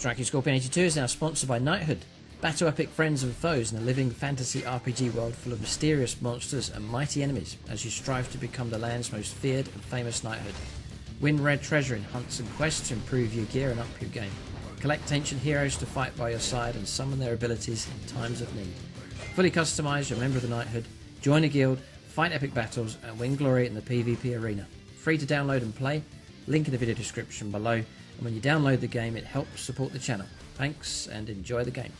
Striking Scorpion 82 is now sponsored by Knighthood. Battle epic friends and foes in a living fantasy RPG world full of mysterious monsters and mighty enemies as you strive to become the land's most feared and famous knighthood. Win rare treasure in hunts and quests to improve your gear and up your game. Collect ancient heroes to fight by your side and summon their abilities in times of need. Fully customise your member of the knighthood, join a guild, fight epic battles and win glory in the PvP arena. Free to download and play, link in the video description below, and when you download the game it helps support the channel. Thanks and enjoy the game.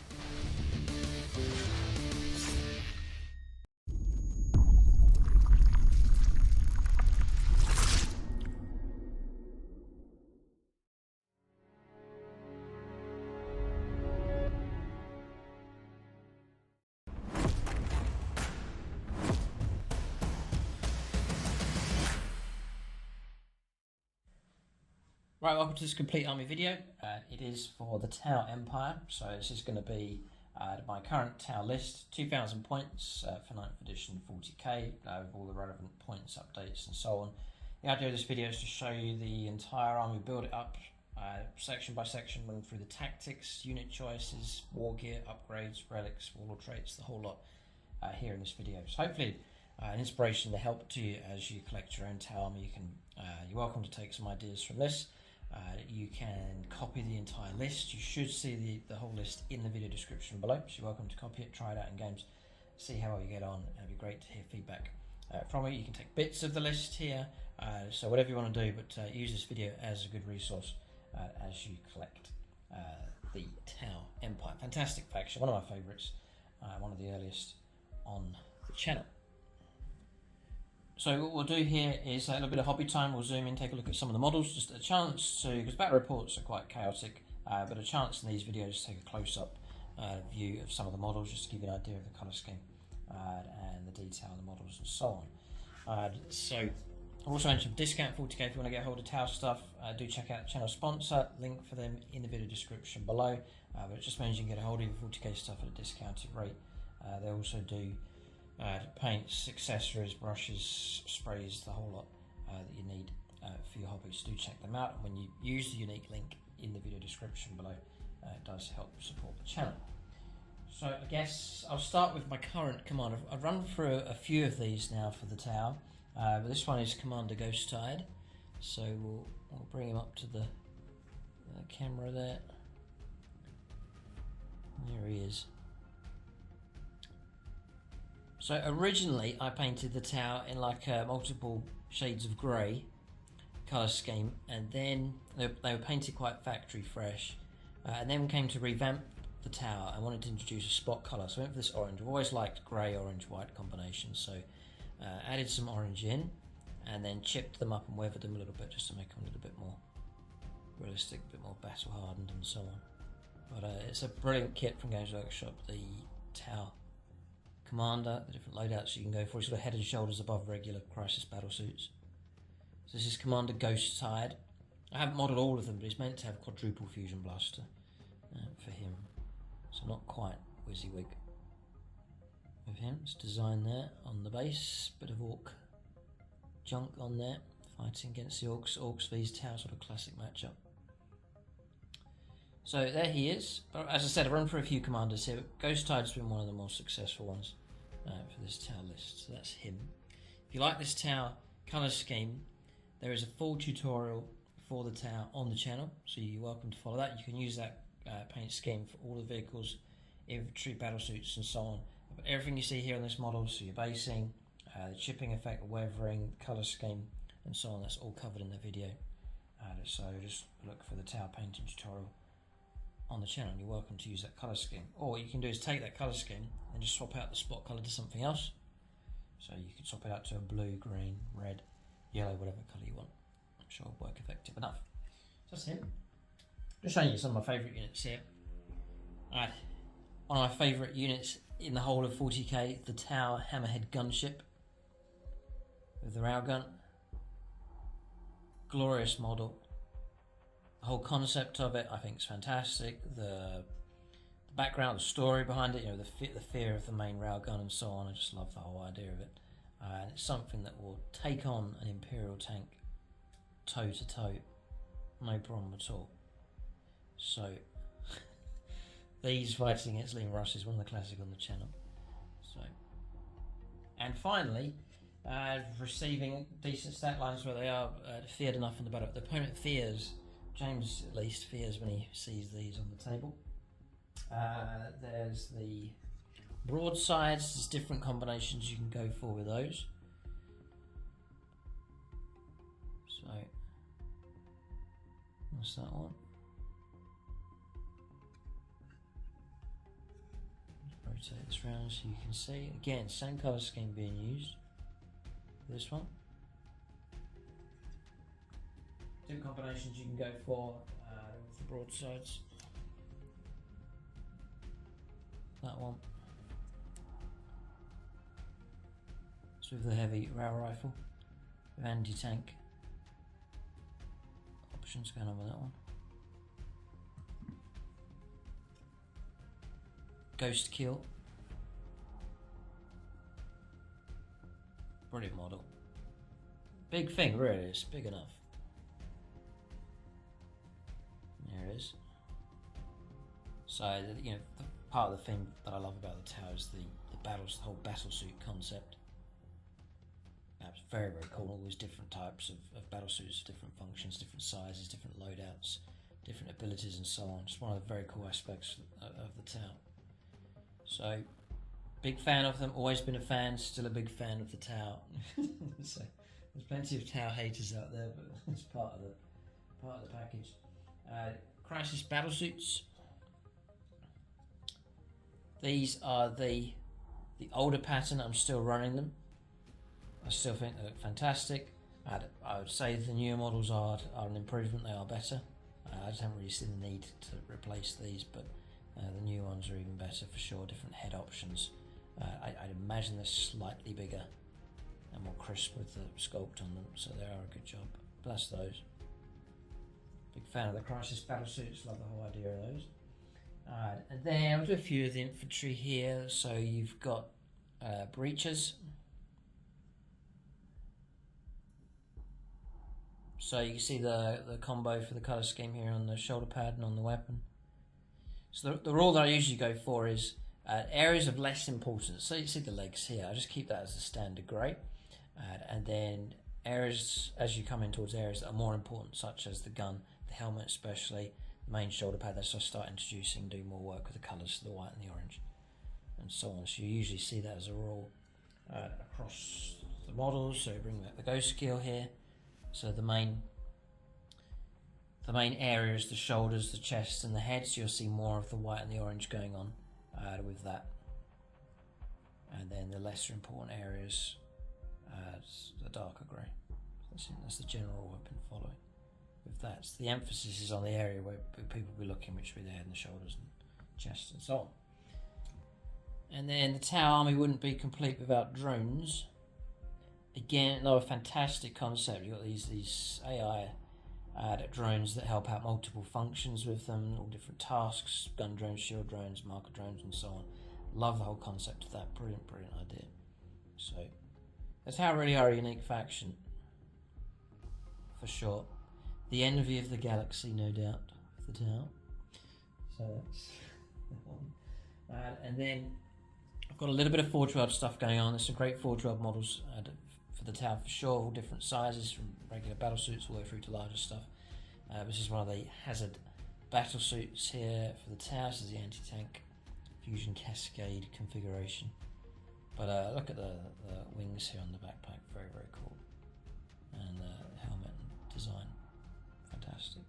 Right, welcome to this complete army video. It is for the Tau Empire, so this is going to be my current Tau list, 2,000 points for 9th edition 40k, with all the relevant points, updates and so on. The idea of this video is to show you the entire army, build it up section by section, run through the tactics, unit choices, war gear, upgrades, relics, warlord traits, the whole lot here in this video. So hopefully an inspiration to help to you as you collect your own Tau army. You're welcome to take some ideas from this. You can copy the entire list. You should see the whole list in the video description below, so you're welcome to copy it, try it out in games, see how well you get on. It'd be great to hear feedback from you. You can take bits of the list here, so whatever you want to do, but use this video as a good resource as you collect the Tau Empire. Fantastic faction, one of my favourites, one of the earliest on the channel. So what we'll do here is a little bit of hobby time. We'll zoom in, take a look at some of the models, just a chance to, because battle reports are quite chaotic, but a chance in these videos to take a close-up view of some of the models, just to give you an idea of the colour scheme and the detail of the models and so on. So I also mentioned discount 40k. If you want to get hold of Tau stuff, do check out the channel sponsor, link for them in the video description below, but it just means you can get a hold of your 40k stuff at a discounted rate. They also do paints, accessories, brushes, sprays, the whole lot that you need for your hobbies. Do check them out, and when you use the unique link in the video description below, it does help support the channel. So I guess I'll start with my current command. I've run through a few of these now for the Tau, but this one is Commander Ghostkeel, so we'll bring him up to the camera there. There he is. So originally I painted the Tau in like multiple shades of grey colour scheme, and then they were painted quite factory fresh, and then came to revamp the Tau. I wanted to introduce a spot colour, so I went for this orange. I've always liked grey, orange, white combinations, so added some orange in and then chipped them up and weathered them a little bit just to make them a little bit more realistic, a bit more battle hardened and so on. But it's a brilliant kit from Games Workshop, the Tau Commander, the different loadouts you can go for. He's sort of head and shoulders above regular crisis battle suits. So this is Commander Ghostkeel. I haven't modelled all of them, but he's meant to have quadruple fusion blaster for him. So not quite WYSIWYG with him. It's designed there on the base, bit of orc junk on there, fighting against the orcs. Orcs vs Tau, sort of classic matchup. So there he is. But as I said, I've run for a few commanders here. Ghostkeel's been one of the more successful ones for this Tau list. So that's him. If you like this Tau colour scheme, there is a full tutorial for the Tau on the channel, so you're welcome to follow that. You can use that paint scheme for all the vehicles, infantry, battlesuits and so on. But everything you see here on this model, so your basing, the chipping effect, weathering, colour scheme and so on, that's all covered in the video. So just look for the Tau painting tutorial on the channel, and you're welcome to use that colour scheme. Or what you can do is take that colour scheme and just swap out the spot colour to something else. So you can swap it out to a blue, green, red, yellow, whatever colour you want. I'm sure it'll work effective enough. So that's him. Just showing you some of my favourite units here. One of my favourite units in the whole of 40k, the Tau Hammerhead gunship with the Railgun. Glorious model. The whole concept of it I think is fantastic. The background, the story behind it, you know, the fear of the main railgun and so on. I just love the whole idea of it. And it's something that will take on an Imperial tank toe to toe, no problem at all. So these fighting against Lima Russ is one of the classic on the channel. So, and finally, receiving decent stat lines where they are feared enough in the battle. The opponent fears, James at least fears when he sees these on the table. There's the broadsides. There's different combinations you can go for with those. So, what's that one? Rotate this round so you can see. Again, same colour scheme being used. This one. Two combinations you can go for with the broadsides. That one. It's with the heavy rail rifle. With anti-tank options going on with that one. Ghostkeel. Brilliant model. Big thing, really. It's big enough. There it is. So, you know, the part of the thing that I love about the tower is the whole battlesuit concept. It's very, very cool. All these different types of battlesuits, different functions, different sizes, different loadouts, different abilities, and so on. It's one of the very cool aspects of the tower. So, big fan of them. Always been a fan. Still a big fan of the tower. So, there's plenty of tower haters out there, but it's part of the package. Crisis battlesuits. These are the older pattern. I'm still running them. I still think they look fantastic. I would say the newer models are an improvement. They are better. I just haven't really seen the need to replace these, but the new ones are even better for sure. Different head options. I'd imagine they're slightly bigger and more crisp with the sculpt on them, so they are a good job. But that's those. Big fan of the Crisis battlesuits. Love the whole idea of those. And then I'll do a few of the infantry here. So you've got breaches. So you can see the combo for the colour scheme here on the shoulder pad and on the weapon. So the rule that I usually go for is areas of less importance. So you see the legs here. I just keep that as a standard grey. And then areas, as you come in towards areas that are more important, such as the gun, the helmet especially, the main shoulder pad, that's I start introducing, do more work with the colours, the white and the orange, and so on. So you usually see that as a rule across the models. So bring back the Ghostkeel here. So the main areas, the shoulders, the chest, and the head. So you'll see more of the white and the orange going on with that. And then the lesser important areas, the darker grey. That's the general rule I've been following with that. So the emphasis is on the area where people will be looking, which will be the head and the shoulders and chest and so on. And then the Tower Army wouldn't be complete without drones. Again, another fantastic concept. You've got these AI drones that help out multiple functions with them, all different tasks, gun drones, shield drones, marker drones, and so on. Love the whole concept of that. Brilliant, brilliant idea. So, that's how really are a unique faction. For sure. The envy of the galaxy, no doubt, with the tower. So that's one. And then I've got a little bit of Forge World stuff going on. There's some great Forge World models for the tower for sure, all different sizes, from regular battlesuits all the way through to larger stuff. This is one of the hazard battlesuits here for the tower. This is the anti-tank fusion cascade configuration. But look at the wings here on the backpack, very, very cool. And the helmet and design, fantastic.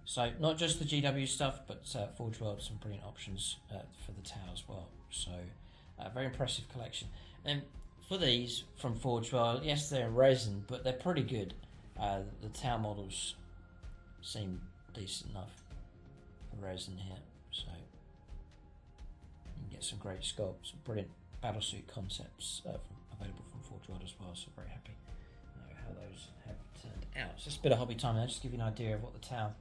So not just the GW stuff, but Forge World, some brilliant options for the tower as well. So very impressive collection. And for these from Forge World, yes, they're in resin, but they're pretty good. The tower models seem decent enough for resin here, so you can get some great sculpts, some brilliant battlesuit concepts available from Forge World as well. So very happy how those have turned out. So just a bit of hobby time there, just to give you an idea of what the tower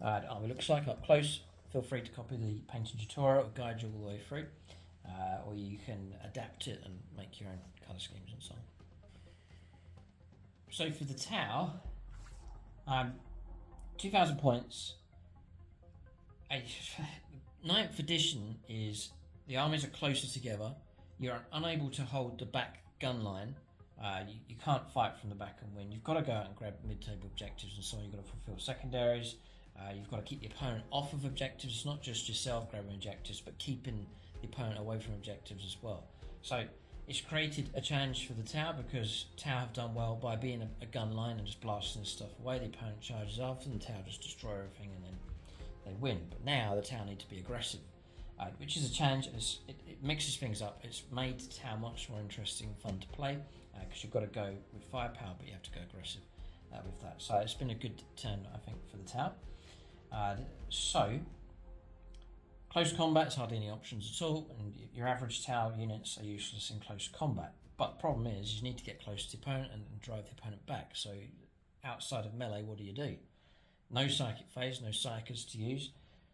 army looks like up close. Feel free to copy the painting tutorial, it'll guide you all the way through, or you can adapt it and make your own colour schemes and so on. So for the tower, 2,000 points. 9th edition is the armies are closer together. You're unable to hold the back gun line. You can't fight from the back and win. You've got to go out and grab mid-table objectives and so on. You've got to fulfill secondaries. You've got to keep the opponent off of objectives. It's not just yourself grabbing objectives, but keeping the opponent away from objectives as well. So it's created a challenge for the Tau, because Tau have done well by being a gun line and just blasting stuff away. The opponent charges after them, the Tau just destroy everything and then they win. But now the Tau need to be aggressive, which is a challenge. It mixes things up. It's made Tau much more interesting and fun to play, because you've got to go with firepower, but you have to go aggressive with that. So it's been a good turn, I think, for the Tau. So close combat is hardly any options at all, and your average Tau units are useless in close combat. But the problem is you need to get close to the opponent and drive the opponent back. So outside of melee, what do? No psychic phase, no psychers to use.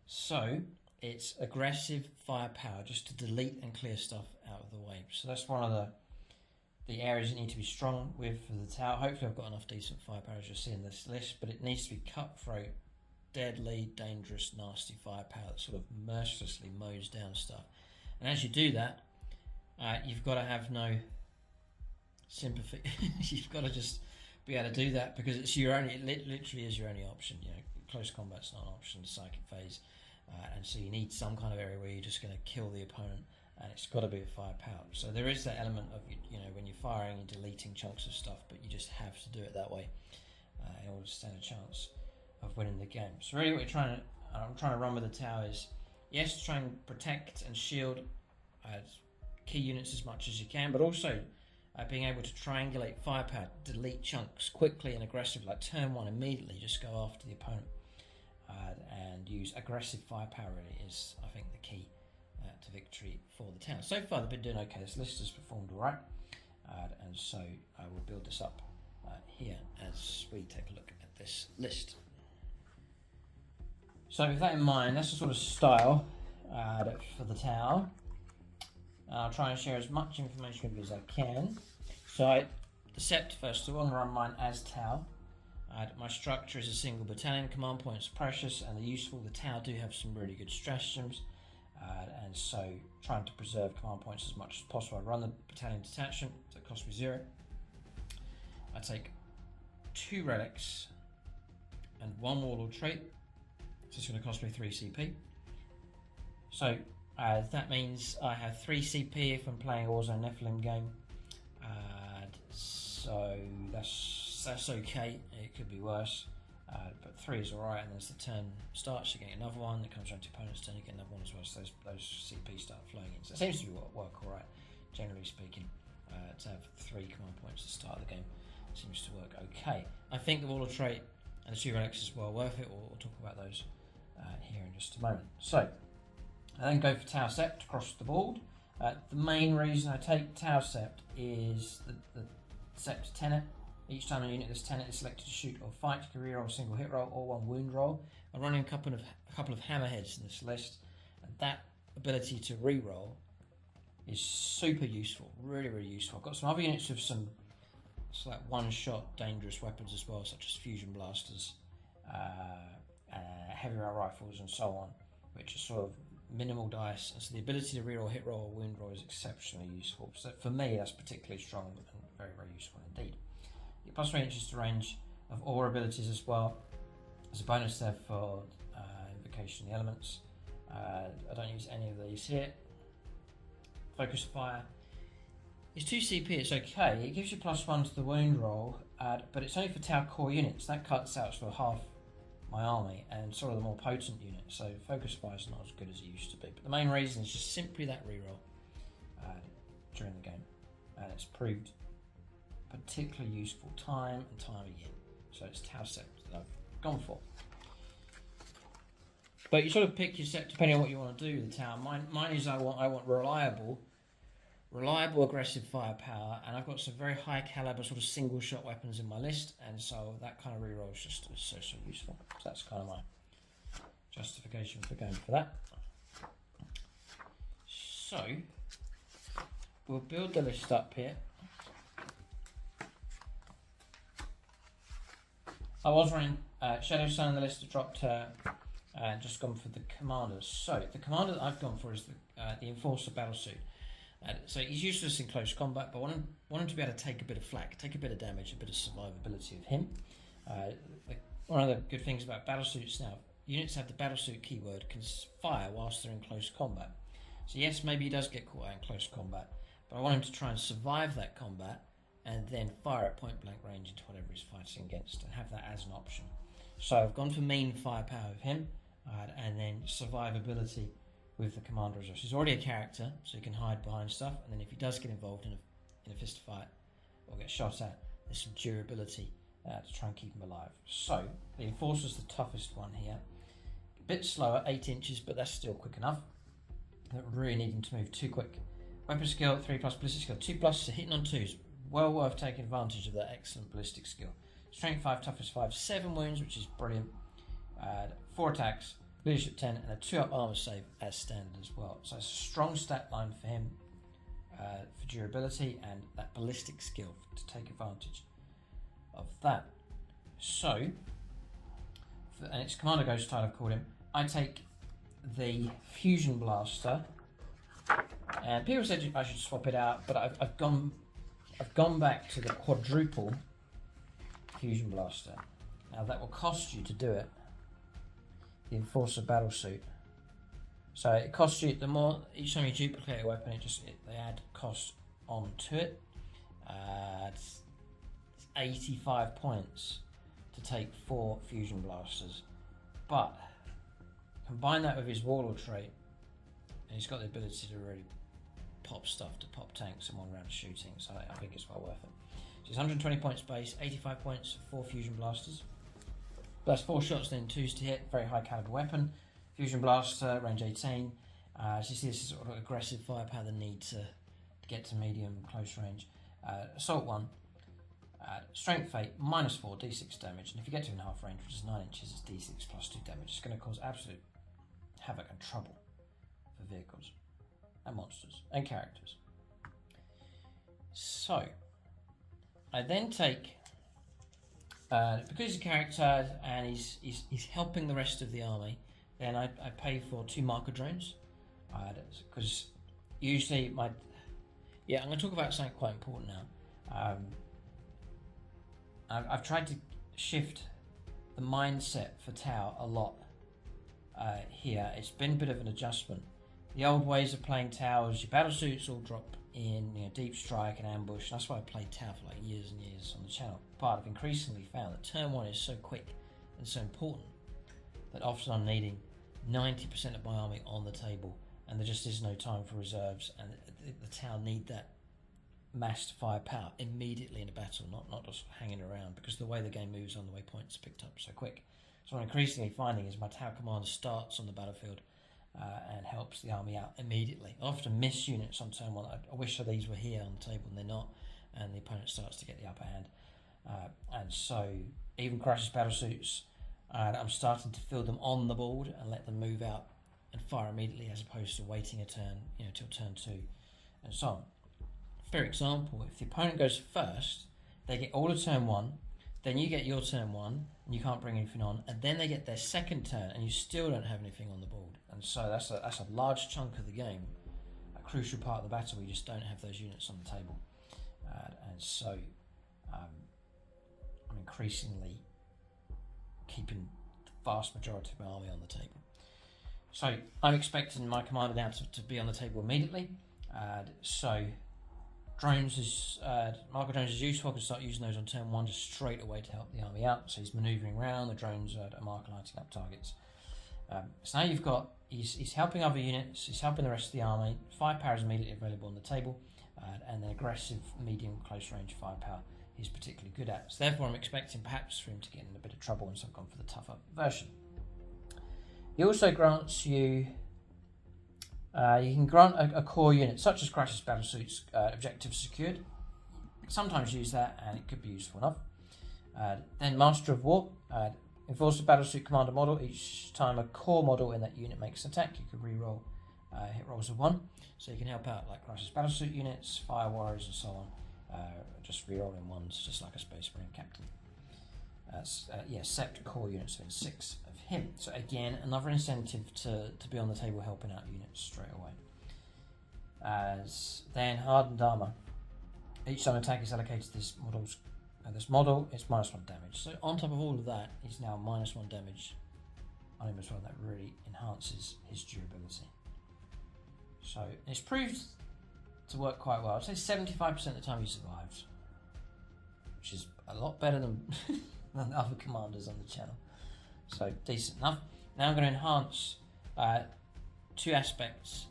So it's aggressive firepower, just to delete and clear stuff out of the way. So that's one of the areas you need to be strong with for the Tau. Hopefully I've got enough decent firepower, as you'll see in this list, but it needs to be cutthroat, deadly, dangerous, nasty firepower that sort of mercilessly mows down stuff. And as you do that, you've got to have no sympathy. You've got to just be able to do that, because it's your only. It literally is your only option. You know, close combat's not an option. Psychic phase, and so you need some kind of area where you're just going to kill the opponent, and it's got to be with firepower. So there is that element of, you know, when you're firing and deleting chunks of stuff, but you just have to do it that way in order to stand a chance of winning the game. So really what I'm trying to run with the Tau is, yes, try and protect and shield key units as much as you can, but also being able to triangulate firepower, delete chunks quickly and aggressive, like turn one immediately, just go after the opponent and use aggressive firepower really is, I think, the key to victory for the Tau. So far they've been doing okay. This list has performed alright, and so I will build this up here as we take a look at this list. So with that in mind, that's the sort of style for the Tau. I'll try and share as much information with you as I can. So the Sept, first of all, I'm going to run mine as Tau. My structure is a single battalion. Command points precious and they're useful. The Tau do have some really good stratagems, and so trying to preserve command points as much as possible. I run the battalion detachment, so it costs me 0. I take 2 relics and 1 warlord trait, so it's going to cost me 3 CP. So that means I have 3 CP if I'm playing a Warzone Nephilim game, so that's okay. It could be worse, but 3 is alright. And as the turn starts, you get another one. It comes around to your opponent's turn, you get another one as well. So those CP start flowing in. So it seems to be work alright, generally speaking. To have 3 command points at the start of the game seems to work okay. I think the warlord trait and the 2 relics is well worth it. We'll talk about those here in just a moment. So I then go for Tau Sept across the board. The main reason I take Tau Sept is the Sept tenet. Each time a unit of this tenet is selected to shoot or fight, you can reroll a single hit roll or 1 wound roll. I'm running a couple of Hammerheads in this list, and that ability to reroll is super useful, really, really useful. I've got some other units with some like one-shot dangerous weapons as well, such as fusion blasters, heavy rail rifles, and so on, which are sort of minimal dice, and so the ability to reroll, hit roll, or wound roll is exceptionally useful. So for me, that's particularly strong and very, very useful indeed. Your plus 3 inches to range of all abilities as well. There's a bonus there for Invocation of the Elements. I don't use any of these here. Focus Fire is 2 CP, it's okay. It gives you +1 to the wound roll, but it's only for Tau core units. That cuts out sort of half my army and sort of the more potent units, so Focus Fire is not as good as it used to be. But the main reason is just simply that reroll during the game, and it's proved particularly useful time and time again. So it's Tau Sept that I've gone for. But you sort of pick your Sept depending on what you want to do with the Tau. Mine is I want reliable aggressive firepower, and I've got some very high caliber sort of single shot weapons in my list, and so that kind of reroll is just so useful. So that's kind of my justification for going for that. So we'll build the list up here. I was running Shadow Sun on the list. I dropped and just gone for the commanders. So the commander that I've gone for is the Enforcer Battlesuit. So he's useless in close combat, but want him to be able to take a bit of flak, take a bit of damage, a bit of survivability of him. One of the good things about Battlesuits now, units have the Battlesuit keyword, can fire whilst they're in close combat. So yes, maybe he does get caught out in close combat, but I want him to try and survive that combat and then fire at point blank range into whatever he's fighting against and have that as an option. So I've gone for mean firepower with him, and then survivability with the commander as well. So he's already a character, so he can hide behind stuff, and then if he does get involved in a fist fight or get shot at, there's some durability to try and keep him alive. So the Enforcer's the toughest one here. A bit slower, 8 inches, but that's still quick enough. Don't really need him to move too quick. Weapon skill 3+, ballistic skill 2+, so hitting on 2s. Well worth taking advantage of that excellent ballistic skill. Strength 5, toughness 5, 7 wounds, which is brilliant. 4 attacks, leadership 10, and a 2-up armor save as standard as well. So it's a strong stat line for him for durability and that ballistic skill to take advantage of that. So, and it's Commander Ghostkeel, I've called him. I take the Fusion Blaster, and people said I should swap it out, but I've gone back to the quadruple Fusion Blaster. Now that will cost you to do it. The Enforcer Battlesuit. So it costs you, the more each time you duplicate a weapon, they add cost onto it. It's 85 points to take 4 Fusion Blasters, but combine that with his Warlord trait, and he's got the ability to really pop stuff, to pop tanks in one round of shooting. So I think it's well worth it. So it's 120 points base, 85 points for 4 Fusion Blasters. That's 4 shots, then 2s to hit. Very high caliber weapon. Fusion Blaster, range 18. As you see, this is sort of aggressive firepower, the need to get to medium close range. Assault 1. Strength 8, -4, d6 damage. And if you get to half range, which is 9 inches, it's d6 plus 2 damage. It's going to cause absolute havoc and trouble for vehicles and monsters and characters. So, I then take, because he's a character and he's helping the rest of the army, then I pay for 2 marker drones, because usually I'm going to talk about something quite important now. I've tried to shift the mindset for Tau a lot here. It's been a bit of an adjustment. The old ways of playing Tau is your Battlesuits all drop in, deep strike and ambush. That's why I played Tau for like years and years on the channel. But I've increasingly found that turn 1 is so quick and so important that often I'm needing 90% of my army on the table, and there just is no time for reserves, and the Tau need that massed firepower immediately in a battle, not just hanging around, because the way the game moves on, the way points are picked up so quick. So what I'm increasingly finding is my Tau commander starts on the battlefield and helps the army out immediately. I often miss units on turn 1. I wish these were here on the table, and they're not, and the opponent starts to get the upper hand. And so even Crisis Battlesuits, I'm starting to fill them on the board and let them move out and fire immediately, as opposed to waiting a turn, till turn 2 and so on. For example, if the opponent goes first, they get all of turn 1, then you get your turn 1 and you can't bring anything on, and then they get their second turn and you still don't have anything on the board. And so that's a large chunk of the game, a crucial part of the battle where you just don't have those units on the table. And so I'm increasingly keeping the vast majority of my army on the table. So I'm expecting my commander now to be on the table immediately. So drones is marker drones is useful. I can start using those on turn 1 just straight away to help the army out. So he's manoeuvring around, the drones are marker lighting up targets. So now you've got, he's helping other units, he's helping the rest of the army. Firepower is immediately available on the table, and then aggressive medium close range firepower he's particularly good at. So therefore I'm expecting perhaps for him to get in a bit of trouble, and so I've gone for the tougher version. He also grants you can grant a core unit, such as Crisis Battlesuits, objectives secured. Sometimes use that, and it could be useful enough. Then Master of War, Enforcer Battlesuit Commander model. Each time a core model in that unit makes an attack, you can re-roll hit rolls of 1. So you can help out like Crisis Battlesuit units, Fire Warriors and so on. Just re-rolling 1s, just like a Space Marine Captain. Yeah, Sept core units, so 6 of him. So again, another incentive to be on the table helping out units straight away. Then hardened armor. Each time attack is allocated to this model, it's -1 damage. So on top of all of that, he's now -1 damage on him as well. That really enhances his durability. So it's proved to work quite well. I'd say 75% of the time he survives, which is a lot better than than other commanders on the channel. So decent enough. Now I'm going to enhance 2 aspects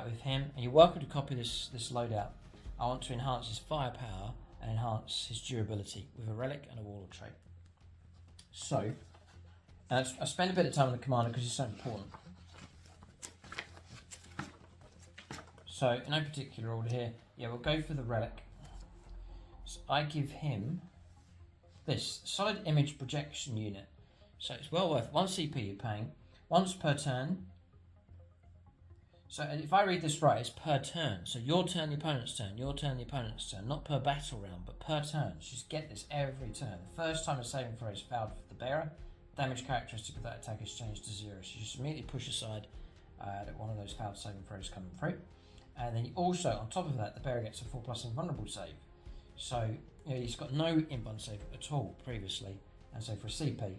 with him, and you're welcome to copy this loadout. I want to enhance his firepower and enhance his durability with a relic and a Warlord trait. So I spend a bit of time on the commander because it's so important. So in no particular order here, yeah, we'll go for the relic. So I give him this solid image projection unit. So it's well worth 1 CP you're paying once per turn. So if I read this right, it's per turn. So your turn, the opponent's turn, your turn, the opponent's turn. Not per battle round, but per turn. So just get this every turn. The first time a saving throw is failed for the bearer, damage characteristic of that attack is changed to 0. So you just immediately push aside that one of those failed saving throws coming through. And then you also, on top of that, the bearer gets a 4+ invulnerable save. So he's got no invuln save at all previously. And so for a CP,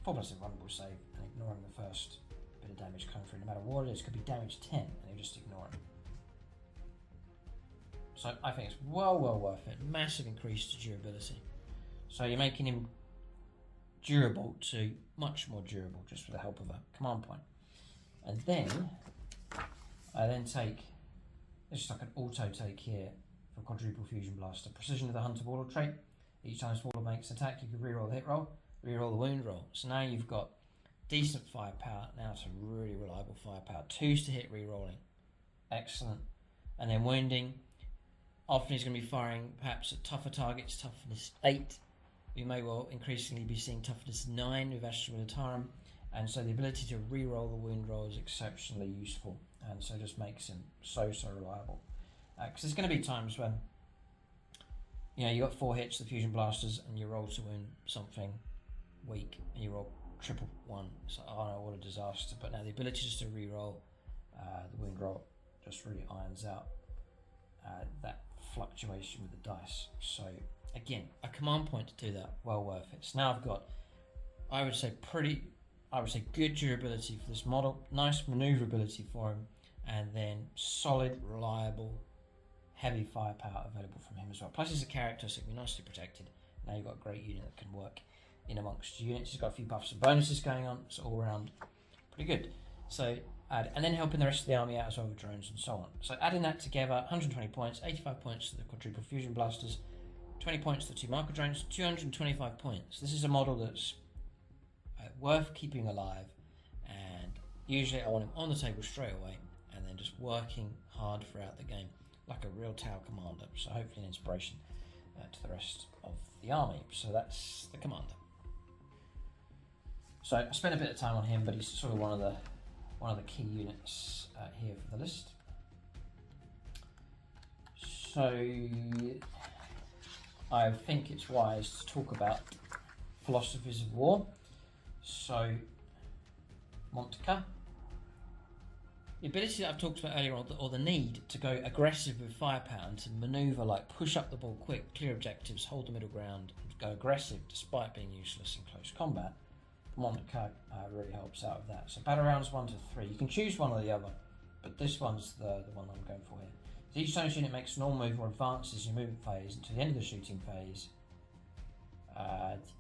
4+ invulnerable save and ignoring the first bit of damage coming through. No matter what it is, could be damage 10 and you just ignore it. So I think it's well worth it. Massive increase to durability. So you're making him durable to much more durable just with the help of a command point. And then I then take, it's just like an auto take here for quadruple fusion blaster. Precision of the hunter Warlord trait. Each time this Warlord makes an attack, you can reroll the hit roll, reroll the wound roll. So now you've got decent firepower, now it's a really reliable firepower. 2s to hit rerolling. Excellent. And then wounding. Often he's going to be firing perhaps at tougher targets, toughness 8. We may well increasingly be seeing toughness 9 with Astral Militarum. And so the ability to reroll the wound roll is exceptionally useful. And so just makes him so reliable. Because there's going to be times when you got 4 hits, the fusion blasters, and you roll to wound something weak, and you roll triple 1. So oh no, what a disaster! But now the ability just to re-roll the wound roll just really irons out that fluctuation with the dice. So again, a command point to do that, well worth it. So now I've got, I would say good durability for this model, nice maneuverability for him, and then solid, reliable, heavy firepower available from him as well. Plus he's a character, so he can be nicely protected. Now you've got a great unit that can work in amongst units. He's got a few buffs and bonuses going on, so all around pretty good. So and then helping the rest of the army out as well with drones and so on. So adding that together, 120 points, 85 points to the quadruple fusion blasters, 20 points to the 2 marker drones, 225 points. This is a model that's worth keeping alive, and usually I want him on the table straight away and then just working hard throughout the game like a real Tau commander. So hopefully an inspiration to the rest of the army. So that's the commander. So I spent a bit of time on him, but he's sort of one of the key units here for the list. So I think it's wise to talk about Philosophies of War. So Montka, the ability that I've talked about earlier on, or the need to go aggressive with firepower and to manoeuvre, like push up the ball quick, clear objectives, hold the middle ground, and go aggressive despite being useless in close combat. Montka really helps out with that. So battle rounds 1 to 3. You can choose one or the other, but this one's the one I'm going for here. So each time unit makes a normal move or advances your movement phase until the end of the shooting phase,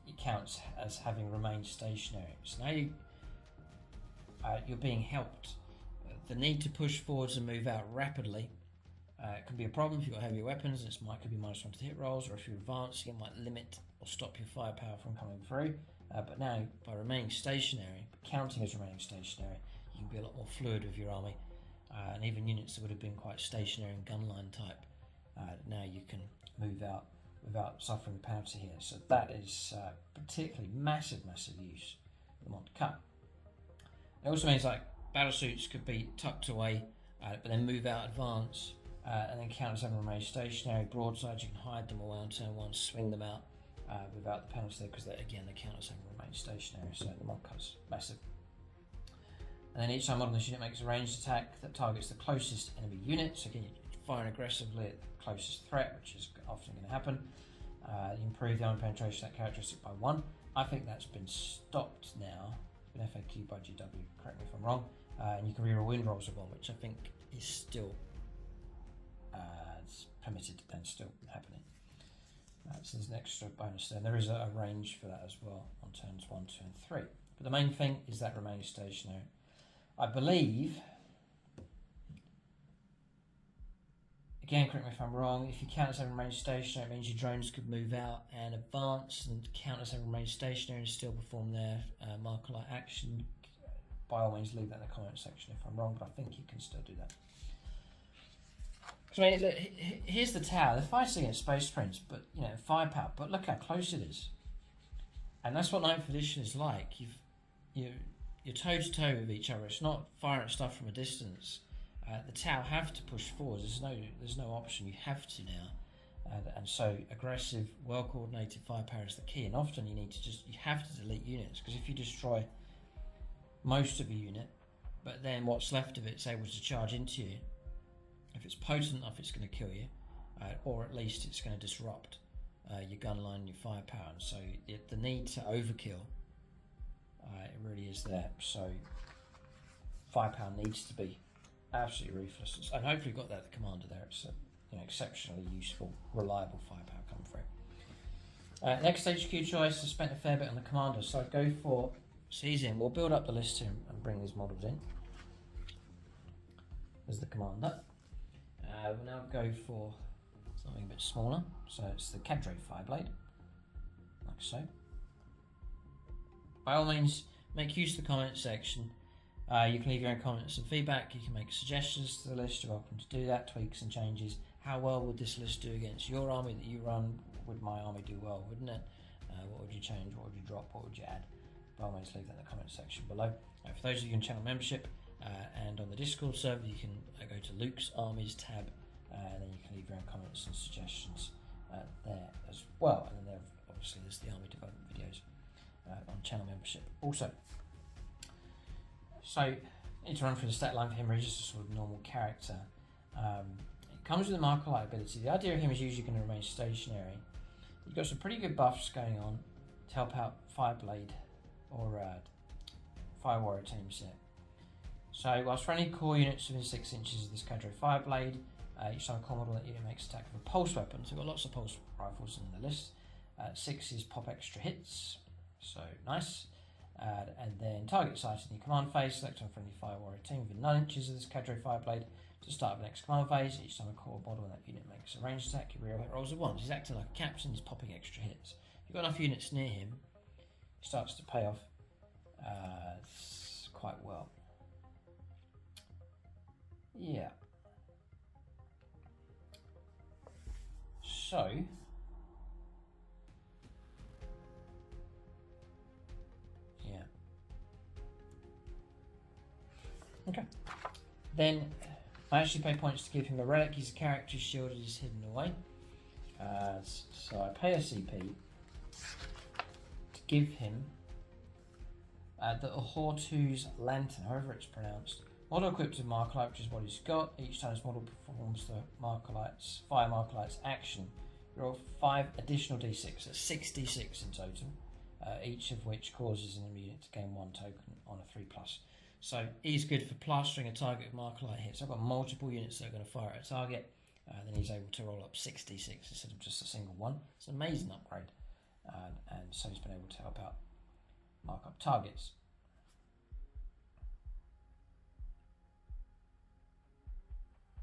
it counts as having remained stationary. So now you're being helped. The need to push forwards and move out rapidly can be a problem if you've got heavier weapons. It could be -1 to hit rolls, or if you're advancing, it might limit or stop your firepower from coming through. But now, by remaining stationary, counting as remaining stationary, you can be a lot more fluid with your army. And even units that would have been quite stationary and gunline type, now you can move out without suffering penalty here. So that is particularly massive use of the Montka. It also means like Battlesuits could be tucked away, but then move out, advance, and then count as having remained stationary. Broadside, you can hide them away on turn 1, swing them out, without the penalty there, because again they count as having remained stationary, so the mod code's massive. And then each time model this unit makes a ranged attack that targets the closest enemy unit, so again you're firing aggressively at the closest threat, which is often going to happen. You improve the armor penetration of that characteristic by 1. I think that's been stopped now. It's been FAQ by GW, correct me if I'm wrong. And you can reroll wind rolls of 1, which I think is still it's permitted and still happening. So there's an extra bonus there. And there is a range for that as well on turns 1, 2 and 3. But the main thing is that remaining stationary. I believe, again correct me if I'm wrong, if you count as having remained stationary, it means your drones could move out and advance, and count as having remained stationary and still perform their marker-like action. By all means leave that in the comment section if I'm wrong, but I think you can still do that. So, I mean, look, here's the tower. They're fighting against Space Prince, but firepower. But look how close it is, and that's what 9th edition is like. You're toe to toe with each other. It's not firing at stuff from a distance. The Tau have to push forward. There's no option. You have to now, and so aggressive, well coordinated firepower is the key. And often you have to delete units, because if you destroy most of a unit, but then what's left of it's able to charge into you, if it's potent enough, it's going to kill you, or at least it's going to disrupt your gun line and your firepower. And so the need to overkill. It really is there. So firepower needs to be absolutely ruthless, and hopefully you've got that the commander there. It's exceptionally useful, reliable firepower coming through. Next HQ choice, I spent a fair bit on the commander, so I'd go for Season. We'll build up the list here and bring these models in. There's the commander. We'll now go for something a bit smaller, so it's the Cadre Fireblade, like so. By all means, make use of the comment section. You can leave your own comments and feedback. You can make suggestions to the list. You're welcome to do that. Tweaks and changes. How well would this list do against your army that you run? Would my army do well? Wouldn't it? What would you change? What would you drop? What would you add? By all means, leave that in the comment section below. For those of you in channel membership and on the Discord server, you can go to Luke's Armies tab, and then you can leave your own comments and suggestions there as well. And then obviously there's the army development videos on channel membership also. So, I need to run through the stat line for him. He's just a sort of normal character. It comes with a marker-like ability. The idea of him is usually going to remain stationary. You've got some pretty good buffs going on to help out Fireblade or Fire Warrior teams here. So, whilst for any core units within 6 inches of this Cadre Fireblade, each time a core model that unit makes attack with a pulse weapon. So, we've got lots of pulse rifles in the list. 6 is pop extra hits. So nice. And then target sight in your command phase. Select on friendly Fire Warrior team within 9 inches of this Cadre Fireblade to start the next command phase. Each time a core model in that unit makes a ranged attack, your real hit rolls of 1. He's acting like a captain, he's popping extra hits. If you've got enough units near him, he starts to pay off quite well. Yeah. So okay. Then I actually pay points to give him a relic. He's a character whose shield is hidden away. So I pay a CP to give him the Ohr'tu's Lantern, however it's pronounced. Model equipped with Markerlight, which is what he's got. Each time this model performs the Fire Markerlight's action, you roll 5 additional d6, so 6 d6 in total, each of which causes an enemy unit to gain 1 token on a 3+. So he's good for plastering a target with Markerlight hits. I've got multiple units that are going to fire at a target, then he's able to roll up 6 d6 instead of just a single one. It's an amazing upgrade, and so he's been able to help out mark up targets.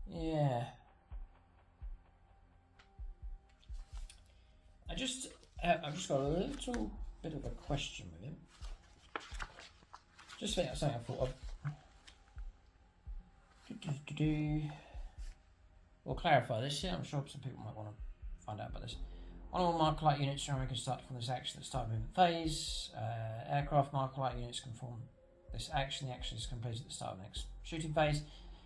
Yeah. I've just got a little bit of a question with him. Just something I thought of. We'll clarify this here. I'm sure some people might want to find out about this. On all Markerlight units, your army can start from this action at the start of movement phase. Aircraft Markerlight units can perform this action. The action is completed at the start of the next shooting phase.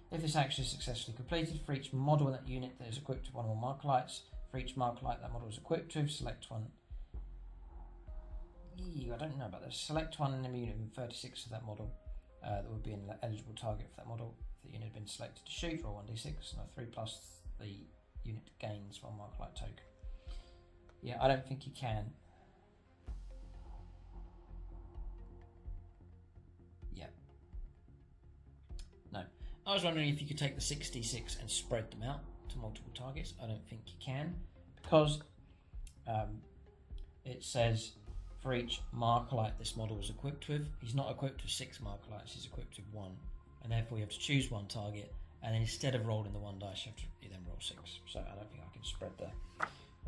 If this action is successfully completed, for each model in that unit that is equipped with one or more Markerlights, for each Markerlight that model is equipped with, select one I don't know about this. Select one enemy unit in 36 of that model that would be an eligible target for that model. If the unit had been selected to shoot, roll 1d6, no 3 plus the unit gains 1 Markerlight token. Yeah, I don't think you can. Yeah. No. I was wondering if you could take the 6d6 and spread them out to multiple targets. I don't think you can, because it says for each Markerlight this model is equipped with, he's not equipped with 6 Markerlights, he's equipped with 1. And therefore you have to choose one target, and then instead of rolling the 1 dice, you then roll 6. So I don't think I can spread the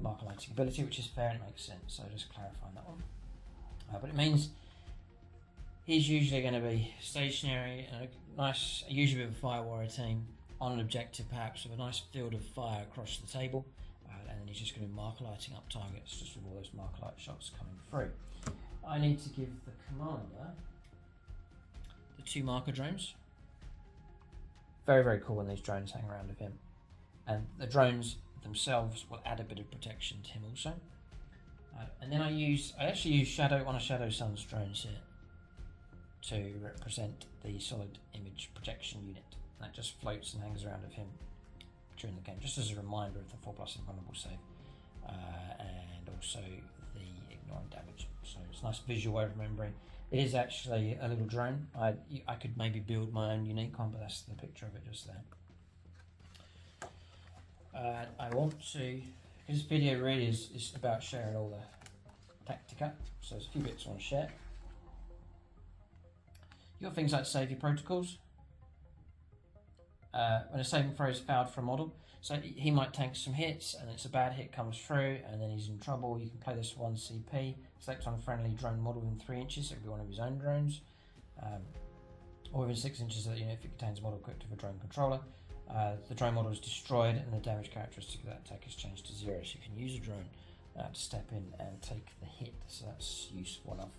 Markerlighting ability, which is fair and makes sense. So just clarifying that one. But it means he's usually going to be stationary and usually with a fire warrior team on an objective, perhaps with a nice field of fire across the table. And then he's just going to be Markerlighting up targets, just with all those Markerlight shots coming through. I need to give the commander the 2 marker drones. Very, very cool when these drones hang around with him. And the drones themselves will add a bit of protection to him also. And then I actually use one of Shadow Sun's drones here to represent the solid image projection unit. And that just floats and hangs around with him during the game, just as a reminder of the 4+ invulnerable save, and also the ignoring damage. So it's a nice visual way of remembering. It is actually a little drone. I could maybe build my own unique one, but that's the picture of it just there. I want to, because this video really is about sharing all the tactica, so there's a few bits I want to share. You've got things like save your protocols. When a saving throw is failed for a model, so he might tank some hits and it's a bad hit comes through and then he's in trouble, you can play this 1 CP, select on a friendly drone model within 3 inches, so it could be one of his own drones, or within 6 inches of that unit if it contains a model equipped with a drone controller. The drone model is destroyed and the damage characteristic of that attack is changed to 0, so you can use a drone to step in and take the hit, so that's useful enough.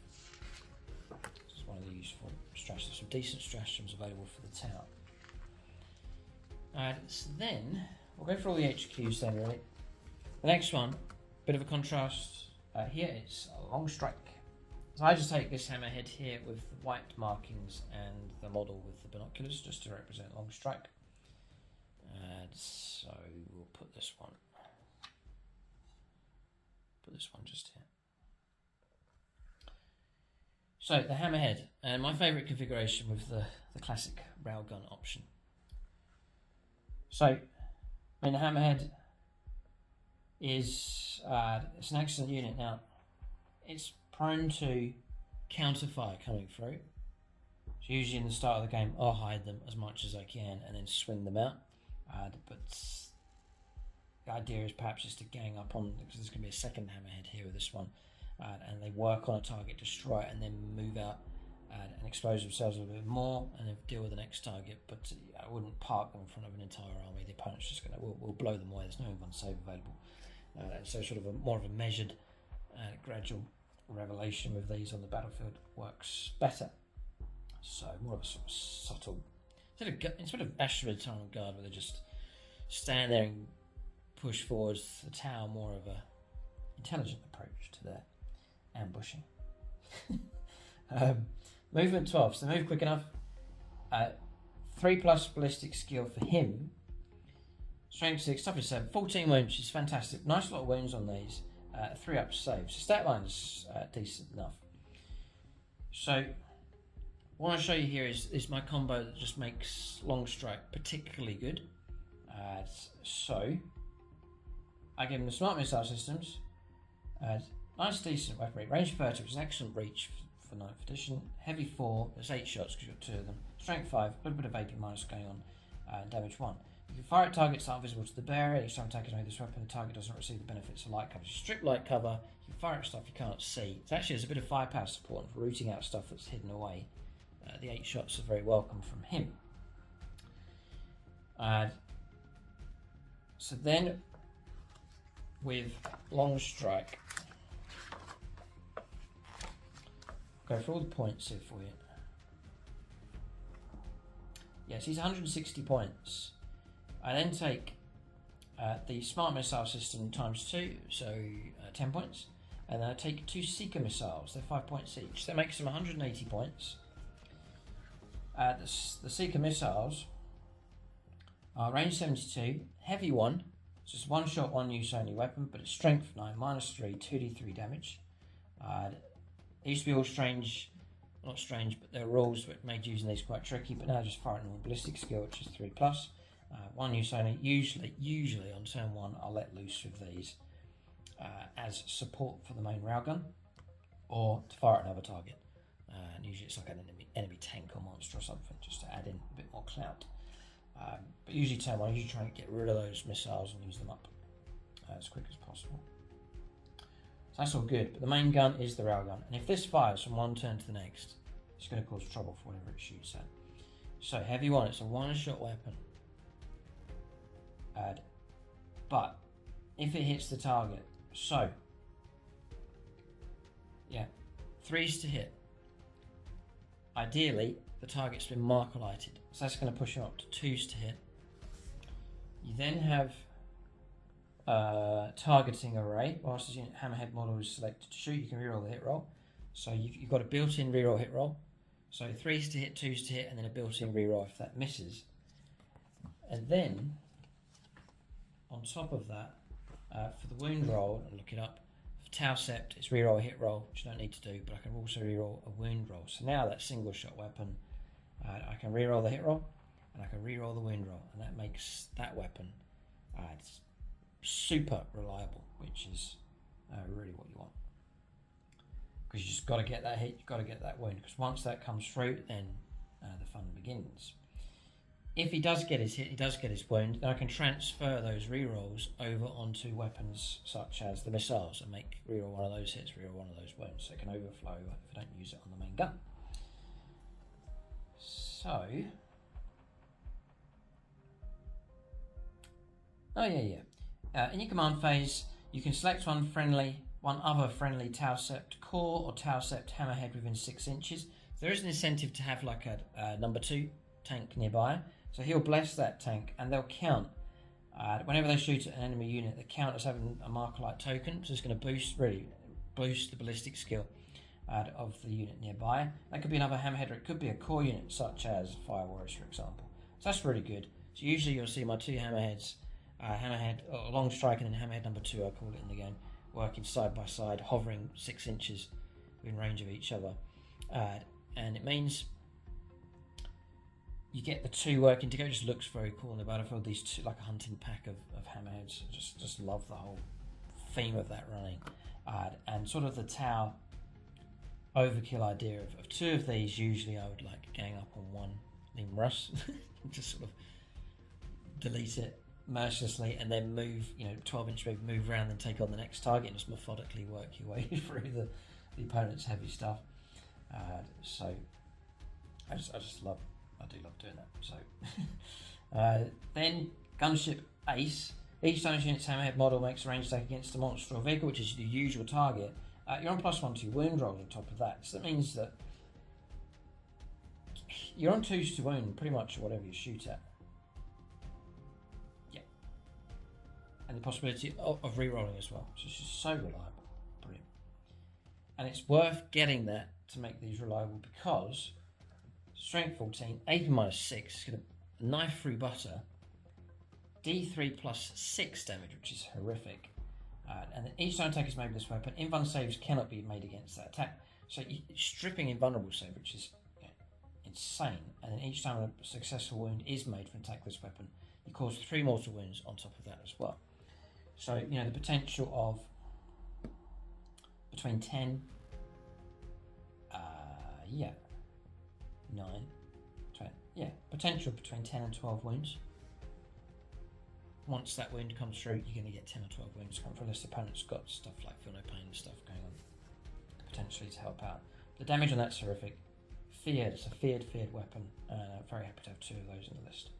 This is one of the useful stratagems, some decent stratagems available for the tower. So then, we'll go for all the HQs then really. The next one, bit of a contrast, here it's a Longstrike. So I just take this Hammerhead here with the white markings and the model with the binoculars just to represent Longstrike. So we'll put this one just here. So the Hammerhead, and my favourite configuration with the classic Railgun option. So, I mean, the Hammerhead is it's an excellent unit. Now, it's prone to counter-fire coming through. So usually in the start of the game, I'll hide them as much as I can and then swing them out. But the idea is perhaps just to gang up on, because there's going to be a second Hammerhead here with this one, and they work on a target, destroy it, and then move out and expose themselves a little bit more and then deal with the next target. But I wouldn't park them in front of an entire army. The opponent's just going to will blow them away. There's no invuln save available. So sort of more of a measured gradual revelation with these on the battlefield works better. So more of a sort of subtle, instead of Ashford Eternal Guard where they just stand there and push forwards, the tower more of a intelligent approach to their ambushing. Movement 12, so move quick enough. 3+ ballistic skill for him. Strength 6, toughness 7, 14 wounds, which is fantastic. Nice lot of wounds on these. 3 up saves. So stat line's decent enough. So what I want to show you here is my combo that just makes Longstrike particularly good. So I give him the smart missile systems. Nice decent weaponry. Range 30, which is an excellent reach for 9th edition. Heavy 4, there's 8 shots because you've got 2 of them. Strength 5, a little bit of AP minus going on. Damage 1. You can fire at targets that are visible to the bearer. Each time attack is made this weapon, the target doesn't receive the benefits of light cover. So strip light cover, you can fire at stuff you can't see. It's actually there's a bit of firepower support for rooting out stuff that's hidden away. The 8 shots are very welcome from him. So then, with Longstrike, go for all the points here for you. Yes, he's 160 points. I then take the smart missile system times 2, so 10 points, And then I take 2 Seeker missiles. They're 5 points each. That makes them 180 points. The Seeker missiles are range 72, heavy 1. It's just one shot, one use only weapon, but it's strength 9, -3, 2d3 damage. It used to be all strange, not strange, but there are rules that made using these quite tricky, but now just fire a normal ballistic skill, which is 3+. One use only. Usually on turn 1, I'll let loose with these as support for the main railgun, or to fire at another target. And usually it's like an enemy tank or monster or something, just to add in a bit more clout. But usually turn 1, I usually try and get rid of those missiles and use them up as quick as possible. So that's all good, but the main gun is the railgun, and if this fires from one turn to the next, it's going to cause trouble for whatever it shoots at. So heavy 1, it's a one-shot weapon. But if it hits the target, so yeah, 3s to hit. Ideally, the target's been marker lighted, so that's going to push him up to 2s to hit. You then have targeting array. Whilst the unit Hammerhead model is selected to shoot, you can reroll the hit roll. So you've got a built-in reroll hit roll. So 3s to hit, 2s to hit, and then a built-in reroll if that misses. And then on top of that, for the wound roll, and look it up, for Tau Sept, it's reroll a hit roll, which you don't need to do, but I can also reroll a wound roll. So now that single shot weapon, I can reroll the hit roll, and I can reroll the wound roll, and that makes that weapon it's super reliable, which is really what you want. Because you just got to get that hit, you've got to get that wound, because once that comes through, then the fun begins. If he does get his hit, he does get his wound, then I can transfer those rerolls over onto weapons such as the missiles and make reroll one of those hits, reroll one of those wounds, so it can overflow if I don't use it on the main gun. So, in your command phase, you can select one other friendly Tau Sept core or Tau Sept Hammerhead within 6 inches. There is an incentive to have like a number 2 tank nearby, so he'll bless that tank, and they'll count. Whenever they shoot at an enemy unit, they count as having a marker light token, so it's going to boost the ballistic skill of the unit nearby. That could be another Hammerhead, or it could be a core unit such as Fire Warriors, for example. So that's really good. So usually you'll see my 2 Hammerheads, Hammerhead or Longstrike, and then Hammerhead number 2, I call it in the game, working side by side, hovering 6 inches within range of each other, and it means you get the 2 working together. It just looks very cool in the battlefield. These 2, like a hunting pack of Hammerheads. Just love the whole theme of that running, and sort of the Tau overkill idea of 2 of these. Usually, I would like gang up on one named Russ, just sort of delete it mercilessly, and then move, 12-inch move around, and take on the next target, and just methodically work your way through the opponent's heavy stuff. So I do love doing that. So then Gunship Ace. Each time unit's Hammerhead model makes a range attack against a monster or vehicle, which is the usual target, you're on +1 to your wound roll on top of that. So that means that you're on 2s to wound pretty much whatever you shoot at. Yeah. And the possibility of re-rolling as well, which is just so reliable. Brilliant. And it's worth getting that to make these reliable, because strength 14, AP -6, it's going to knife through butter, D3 +6 damage, which is horrific. And then each time attack is made with this weapon, invuln saves cannot be made against that attack. So stripping invulnerable save, which is insane. And then each time a successful wound is made from attack with this weapon, you cause 3 mortal wounds on top of that as well. So the potential of between 10, 9, 20, potential between 10 and 12 wounds. Once that wound comes through, you're going to get 10 or 12 wounds come through, unless the opponent's got stuff like feel no pain and stuff going on, potentially to help out. The damage on that's horrific. Feared, it's a feared weapon. Very happy to have 2 of those in the list.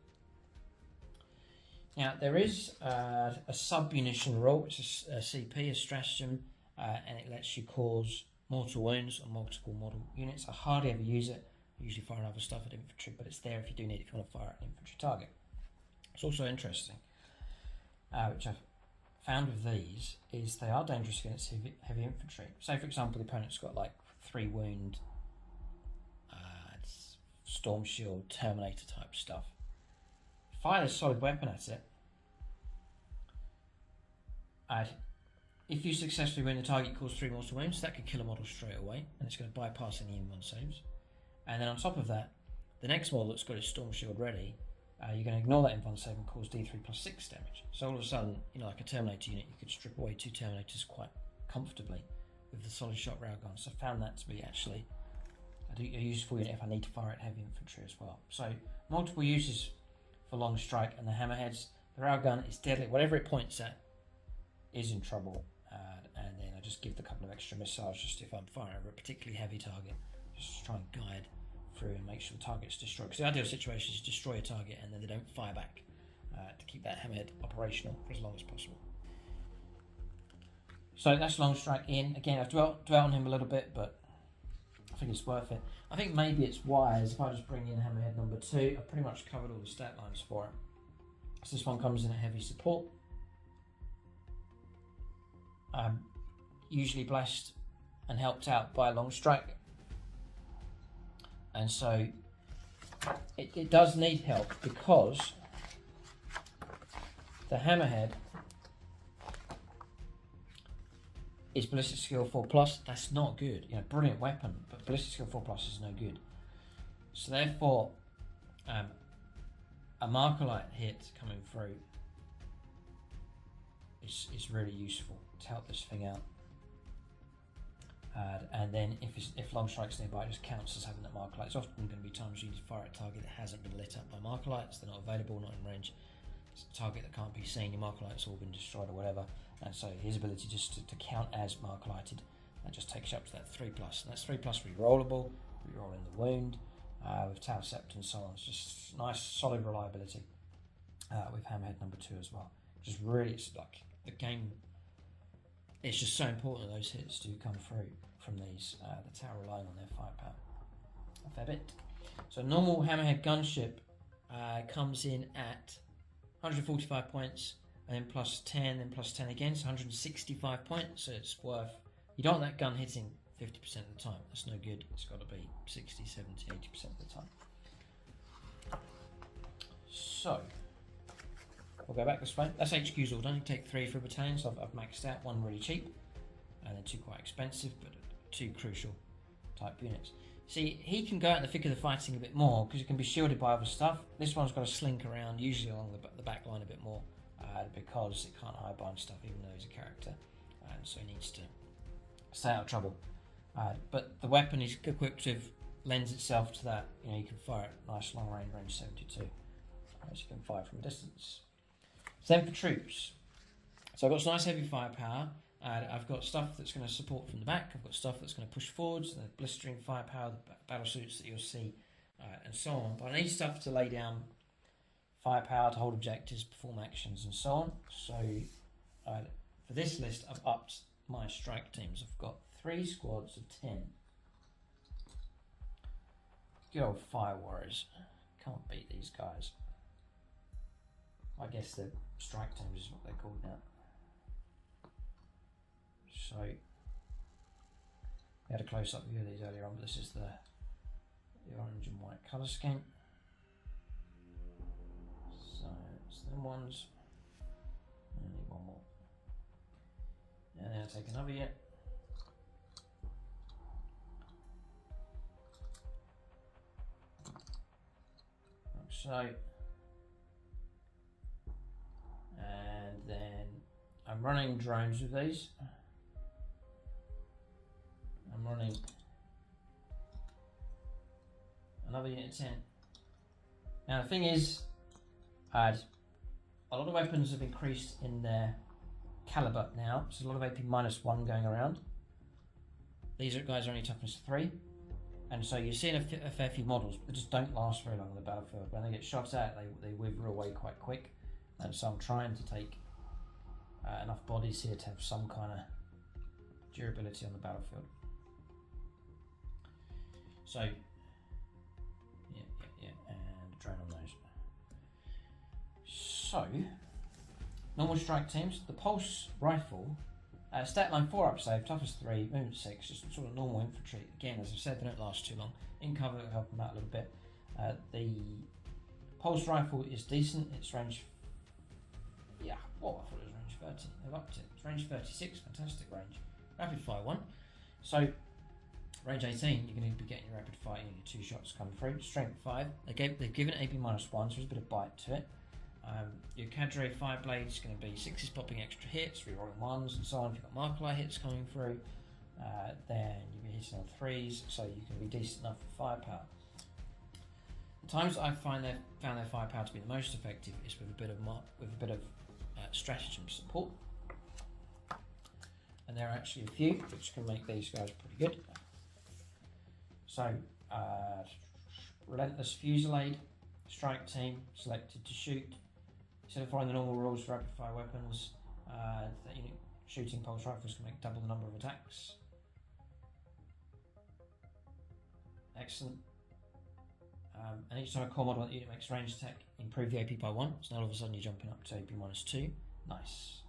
Now, there is a sub-munition rule, which is a CP, a stratagem, and it lets you cause mortal wounds on multiple model units. I hardly ever use it. I usually fire other stuff at infantry, but it's there if you do need it, if you want to fire at an infantry target. It's also interesting, which I've found with these is they are dangerous against heavy infantry. Say, for example, the opponent's got like 3 wound, storm shield, terminator type stuff. Fire a solid weapon at it, and if you successfully win, the target cause 3 mortal wounds. That could kill a model straight away, and it's going to bypass any M1 saves. And then on top of that, the next model that's got its storm shield ready, you're going to ignore that M1 save and cause D3 plus 6 damage. So all of a sudden, you know, like a Terminator unit, you could strip away 2 Terminators quite comfortably with the solid shot railgun. So I found that to be actually a useful unit if I need to fire at heavy infantry as well. So multiple uses for Longstrike and the Hammerheads. The railgun is deadly. Whatever it points at is in trouble. And then I just give the couple of extra missiles just if I'm firing over a particularly heavy target, just to try and guide through and make sure the target's destroyed. Because the ideal situation is destroy a target and then they don't fire back, to keep that Hammerhead operational for as long as possible. So that's Longstrike in. Again, I've dwelt on him a little bit, but I think it's worth it. I think maybe it's wise if I just bring in Hammerhead number 2. I've pretty much covered all the stat lines for it. So this one comes in at heavy support. Usually blessed and helped out by Longstrike. And so it does need help because the Hammerhead is ballistic skill 4+. That's not good. You know, brilliant weapon, but ballistic skill 4+ is no good. So therefore, a Markerlight hit coming through is really useful to help this thing out. And then if Longstrike's nearby, it just counts as having that Markerlight. It's often going to be times you need to fire at a target that hasn't been lit up by Markerlights. They're not available, not in range. It's a target that can't be seen. Your Markerlight's all been destroyed or whatever. And so his ability just to count as Markerlighted, that just takes you up to that 3+. And that's 3+ re-rollable, re-rolling the wound, with Tau Sept and so on. It's just nice, solid reliability with Hammerhead number 2 as well. Just really, it's like the game. It's just so important that those hits do come through from these. The Tau relying on their firepower a fair bit. So normal Hammerhead gunship comes in at 145 points, and then plus 10, then plus 10 again, so 165 points. So it's worth. You don't want that gun hitting 50% of the time. That's no good. It's got to be 60, 70, 80% of the time. So we'll go back this way. That's HQs all done. You take 3 for a battalion, so I've maxed out. 1 really cheap, and then 2 quite expensive, but 2 crucial type units. See, he can go out in the thick of the fighting a bit more because he can be shielded by other stuff. This one's got to slink around, usually along the back line a bit more, because it can't hide behind stuff, even though he's a character, and so he needs to stay out of trouble. But the weapon he's equipped with lends itself to that. You know, you can fire at nice long range 72, as you can fire from a distance. Then for troops, so I've got some nice heavy firepower. I've got stuff that's going to support from the back. I've got stuff that's going to push forwards, the blistering firepower, the battlesuits that you'll see, and so on. But I need stuff to lay down firepower, to hold objectives, perform actions, and so on. So for this list, I've upped my strike teams. I've got 3 squads of 10. Good old fire warriors. Can't beat these guys. I guess the strike teams is what they're called now. So we had a close-up view of these earlier on, but this is the orange and white colour scheme. So it's them ones. I need one more. And then I'll take another yet. Like so. And then I'm running drones with these. I'm running another unit 10. Now the thing is, a lot of weapons have increased in their caliber now. So a lot of AP -1 going around. These guys are only toughness 3. And so you're seeing a fair few models that just don't last very long on the battlefield. When they get shot at, they wither away quite quick. And so I'm trying to take enough bodies here to have some kind of durability on the battlefield. So, yeah, and a drone on those. So, Normal strike teams, the Pulse Rifle, stat line 4 up save, toughness 3, movement 6, just sort of normal infantry. Again, as I've said, they don't last too long. In cover, it'll help them out a little bit. The Pulse Rifle is decent, it's range, yeah, well, I thought it was range 30, they've upped it. It's range 36, fantastic range. Rapid fire 1, so range 18, you're going to be getting your rapid fire, your 2 shots come through. Strength 5, they've given AP -1, so there's a bit of bite to it. Your Cadre Fireblade is going to be 6s popping extra hits, rerolling 1s and so on. If you've got Marker hits coming through, then you'll be hitting on 3s, so you can be decent enough for firepower. The times I found their firepower to be the most effective is with a bit of stratagem support, and there are actually a few which can make these guys pretty good. So, Relentless Fusillade, strike team, selected to shoot. Instead of following the normal rules for rapid fire weapons, that unit shooting pulse rifles can make double the number of attacks. Excellent. And each time a core model unit makes a ranged attack, improve the AP by 1. So now all of a sudden you're jumping up to AP -2. Nice.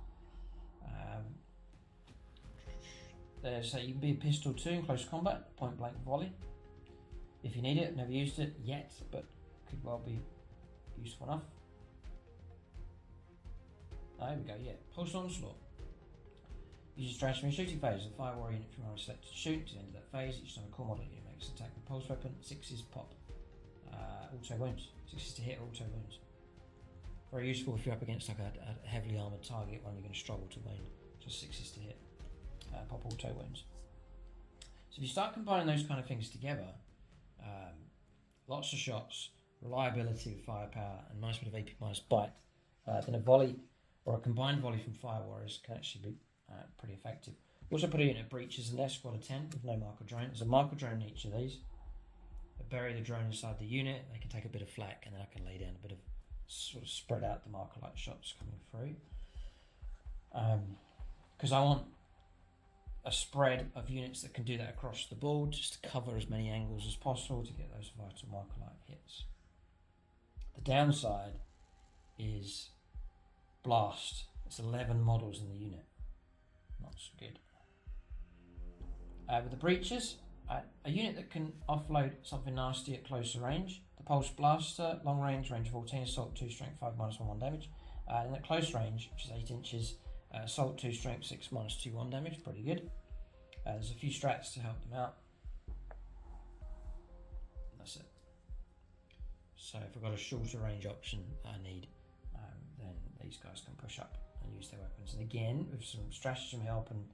So you can be a pistol 2 in close combat, point blank volley. If you need it, never used it yet, but could well be useful enough. There we go, yeah. Pulse Onslaught. Uses stratagem in shooting phase. The fire warrior unit from our selected to shoot to the end of that phase. Each time a core model unit makes an attack with pulse weapon, 6s pop. Auto wounds. 6s to hit, auto wounds. Very useful if you're up against like a heavily armoured target when you're going to struggle to wound. Just 6s to hit. Pop auto wounds. So if you start combining those kind of things together, lots of shots, reliability with firepower, and nice bit of AP minus bite, then a volley or a combined volley from fire warriors can actually be pretty effective. We also put a unit of breaches in there, squad of 10 with no marker drone. There's a marker drone in each of these. I bury the drone inside the unit, they can take a bit of flak, and then I can lay down a bit of sort of spread out the marker light shots coming through. Because I want a spread of units that can do that across the board, just to cover as many angles as possible to get those vital marker light hits. The downside is blast. It's 11 models in the unit. Not so good. With the breaches, a unit that can offload something nasty at closer range. The Pulse Blaster, long range, range 14, assault 2, strength 5, -1 damage. And at close range, which is 8 inches, assault 2, strength 6, -2, 1 damage, pretty good. There's a few strats to help them out. That's it. So if I've got a shorter range option I need, then these guys can push up and use their weapons. And again, with some stratagem help and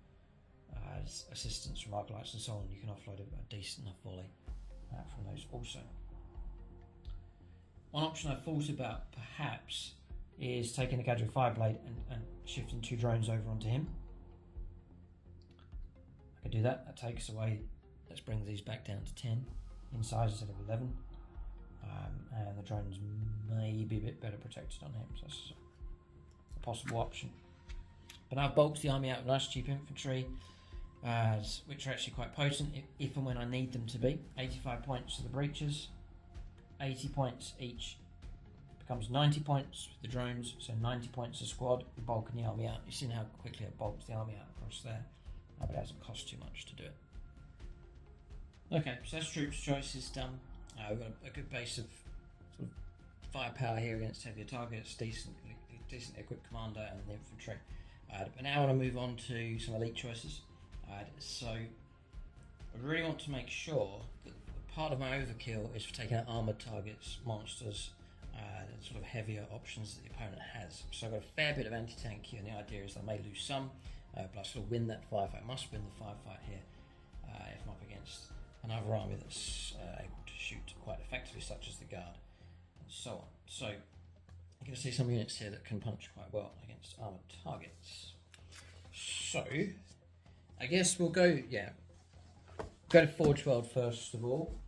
assistance from arc lights and so on, you can offload a decent enough volley from those also. One option I've thought about perhaps is taking the Cadre Fireblade and shifting 2 drones over onto him. I could do that. That takes away, let's bring these back down to 10 in size instead of 11. And the drones may be a bit better protected on him, so that's a possible option. But now I've bulked the army out with nice cheap infantry, which are actually quite potent if and when I need them to be. 85 points to the breaches, 80 points each becomes 90 points with the drones, so 90 points a squad. We're bulking the army out. You've seen how quickly it bulks the army out across there, but it hasn't cost too much to do it. Okay, so that's troops choices done. We've got a good base of sort of firepower here against heavier targets, decently equipped commander and the infantry. But now I want to move on to some elite choices. So I really want to make sure that part of my overkill is for taking out armoured targets, monsters, and sort of heavier options that the opponent has. So I've got a fair bit of anti-tank here, and the idea is I may lose some, but I sort of win that firefight. I must win the firefight here if I'm up against another army that's able to shoot quite effectively, such as the guard, and so on. So you're going to see some units here that can punch quite well against armoured targets. So I guess we'll go to Forge World first of all.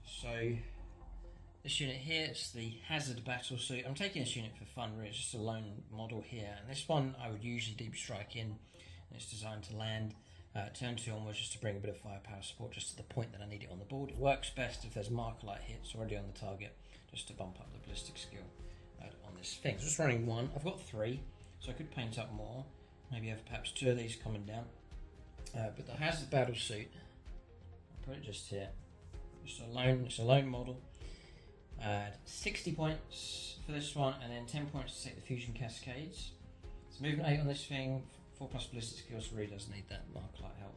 So this unit here, it's the Hazard Battlesuit. I'm taking this unit for fun, really. It's just a lone model here, and this one I would usually deep strike in, and it's designed to land turn 2 onwards, just to bring a bit of firepower support just to the point that I need it on the board. It works best if there's marker light hits already on the target, just to bump up the ballistic skill on this thing. So just running 1. I've got 3, So I could paint up more, maybe have perhaps 2 of these coming down. But the Hazard Battlesuit, I'll put it just here. It's a lone model. 60 points for this one, and then 10 points to take the Fusion Cascades. So movement 8 on this thing, 4+ ballistic skills, really does need that mark light help.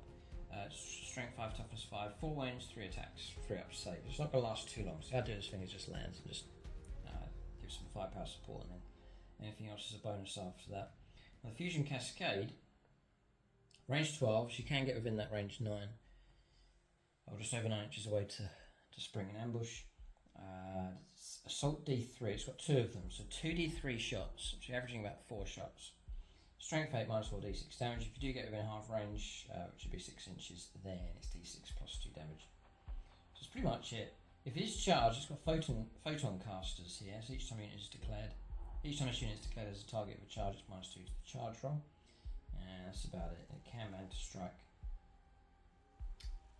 Strength 5, toughness 5, 4 wounds, 3 attacks, 3 up save. It's not going to last too long, so the idea of this thing is just lands and just give some firepower support, and then anything else is a bonus after that. Now, the Fusion Cascade, range 12, so you can get within that range 9, or just over 9 inches away to spring an ambush. Assault D3, it's got 2 of them, so 2D3 shots, so you're averaging about 4 shots. Strength 8 minus 4 D6 damage. If you do get within half range, which would be 6 inches, then it's D6 plus 2 damage. So that's pretty much it. If it is charged, it's got photon casters here, so each time a unit is declared, each time a unit is declared as a target of a charge, it's minus 2 to the charge roll. And that's about it. It can man to strike.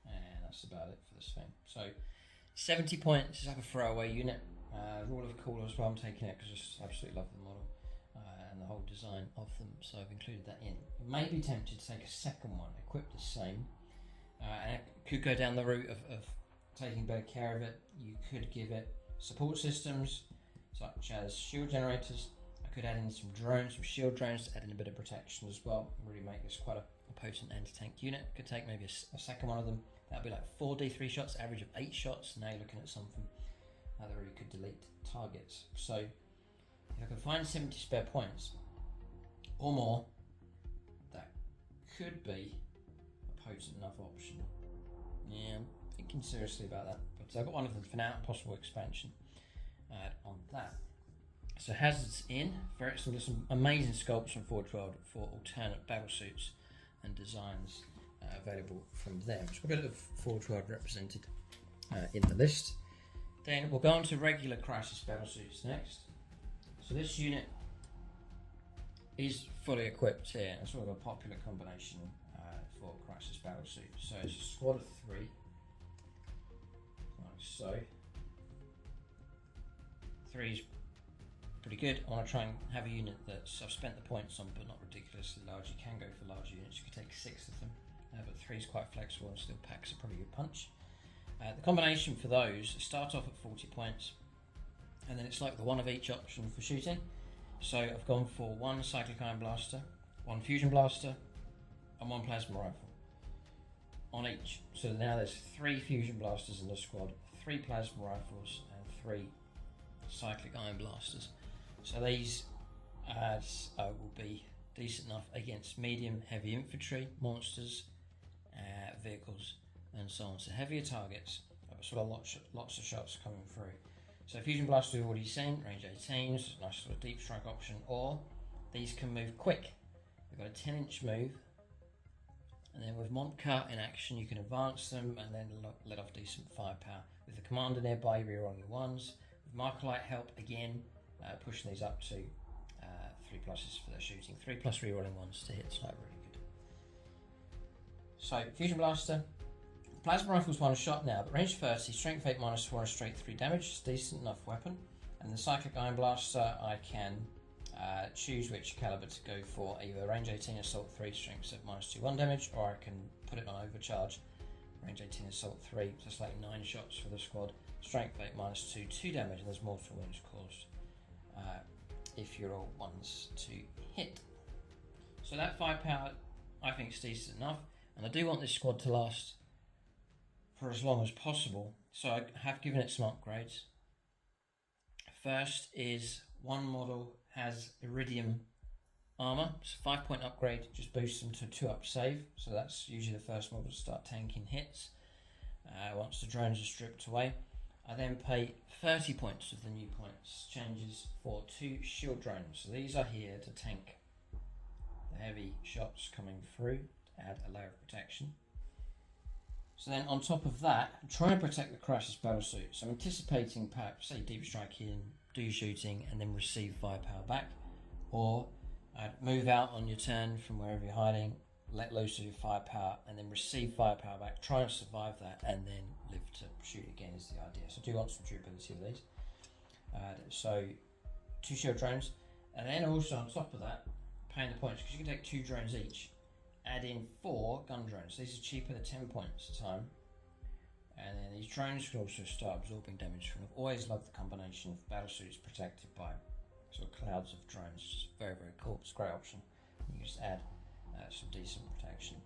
And that's about it for this thing. So 70 points is like a throwaway unit. Rule of Cooler as well, I'm taking it because I just absolutely love the model and the whole design of them, so I've included that in. You may be tempted to take a second one, equipped the same, and it could go down the route of taking better care of it. You could give it support systems such as shield generators. I could add in some drones, some shield drones to add in a bit of protection as well, and really make this quite a potent anti-tank unit. Could take maybe a second one of them. That'd be like 4 D3 shots, average of 8 shots. Now you're looking at something that really could delete targets. So if I can find 70 spare points or more, that could be a potent enough option. Yeah, I'm thinking seriously about that. But I've got one of them for now, possible expansion on that. So hazards in, some amazing sculpts from Forge World for alternate battlesuits and designs available from them. So we've got a bit of Forge World represented in the list. Then we'll go on to regular Crisis Battlesuits next. So this unit is fully equipped here. It's sort of a popular combination for Crisis Battlesuit. So it's a squad of 3, like so. 3 is pretty good. I want to try and have a unit that's I've spent the points on, but not ridiculously large. You can go for large units. You could take 6 of them, but 3 is quite flexible and still packs a pretty good punch. The combination for those start off at 40 points, and then it's like the one of each option for shooting. So I've gone for 1 cyclic iron blaster, 1 fusion blaster, and 1 plasma rifle on each. So now there's 3 fusion blasters in the squad, 3 plasma rifles, and 3 cyclic iron blasters. So these will be decent enough against medium heavy infantry, monsters, vehicles, and so on. So heavier targets, sort of lots of shots coming through. So fusion blaster we've already seen, range 18, nice sort of deep strike option, or these can move quick. They've got a 10-inch move, and then with Montcart in action you can advance them and then let off decent firepower. With the commander nearby, you reroll your 1s. With marker light help again, pushing these up to 3 pluses for their shooting. 3+ rerolling 1s to hit, so really good. So fusion blaster. Plasma rifle's 1 shot now, but range 30, strength 8 minus 4 and straight 3 damage. It's a decent enough weapon. And the cyclic iron blaster, I can choose which caliber to go for, either range 18 assault 3, strength 7 minus 2 1 damage, or I can put it on overcharge, range 18 assault 3, so it's like 9 shots for the squad, strength 8 minus 2 2 damage, and there's mortal wounds caused if you're all 1s to hit. So that firepower I think is decent enough, and I do want this squad to last for as long as possible, so I have given it some upgrades. First is one model has iridium armor, it's a 5-point upgrade, just boosts them to 2-up save, so that's usually the first model to start tanking hits once the drones are stripped away. I then pay 30 points of the new points changes for 2 shield drones, so these are here to tank the heavy shots coming through, to add a layer of protection. So then on top of that, I'm trying to protect the Crisis Battlesuit. So I'm anticipating perhaps, say, deep strike in, do shooting, and then receive firepower back. Or I'd move out on your turn from wherever you're hiding, let loose of your firepower, and then receive firepower back, try and survive that, and then live to shoot again is the idea. So I do want some durability of these. So 2 shield drones. And then also on top of that, paying the points, because you can take 2 drones each, add in 4 gun drones. These are cheaper than 10 points a time. And then these drones can also start absorbing damage from. I've always loved the combination of battlesuits protected by sort of clouds of drones. It's very, very cool. It's a great option. You can just add some decent protection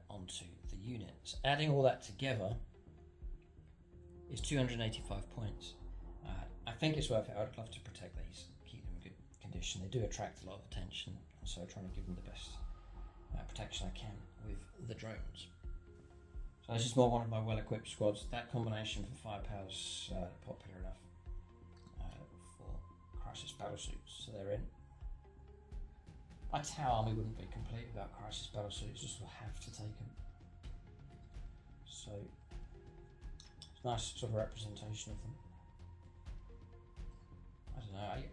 onto the units. Adding all that together is 285 points. I think it's worth it. I'd love to protect these, keep them in good condition. They do attract a lot of attention, so I'm trying to give them the best protection I can with the drones. So this is more one of my well-equipped squads. That combination for firepower is popular enough for Crisis Battlesuits, so they're in. My Tau army wouldn't be complete without Crisis Battlesuits, just will have to take them. So it's a nice sort of representation of them. I don't know,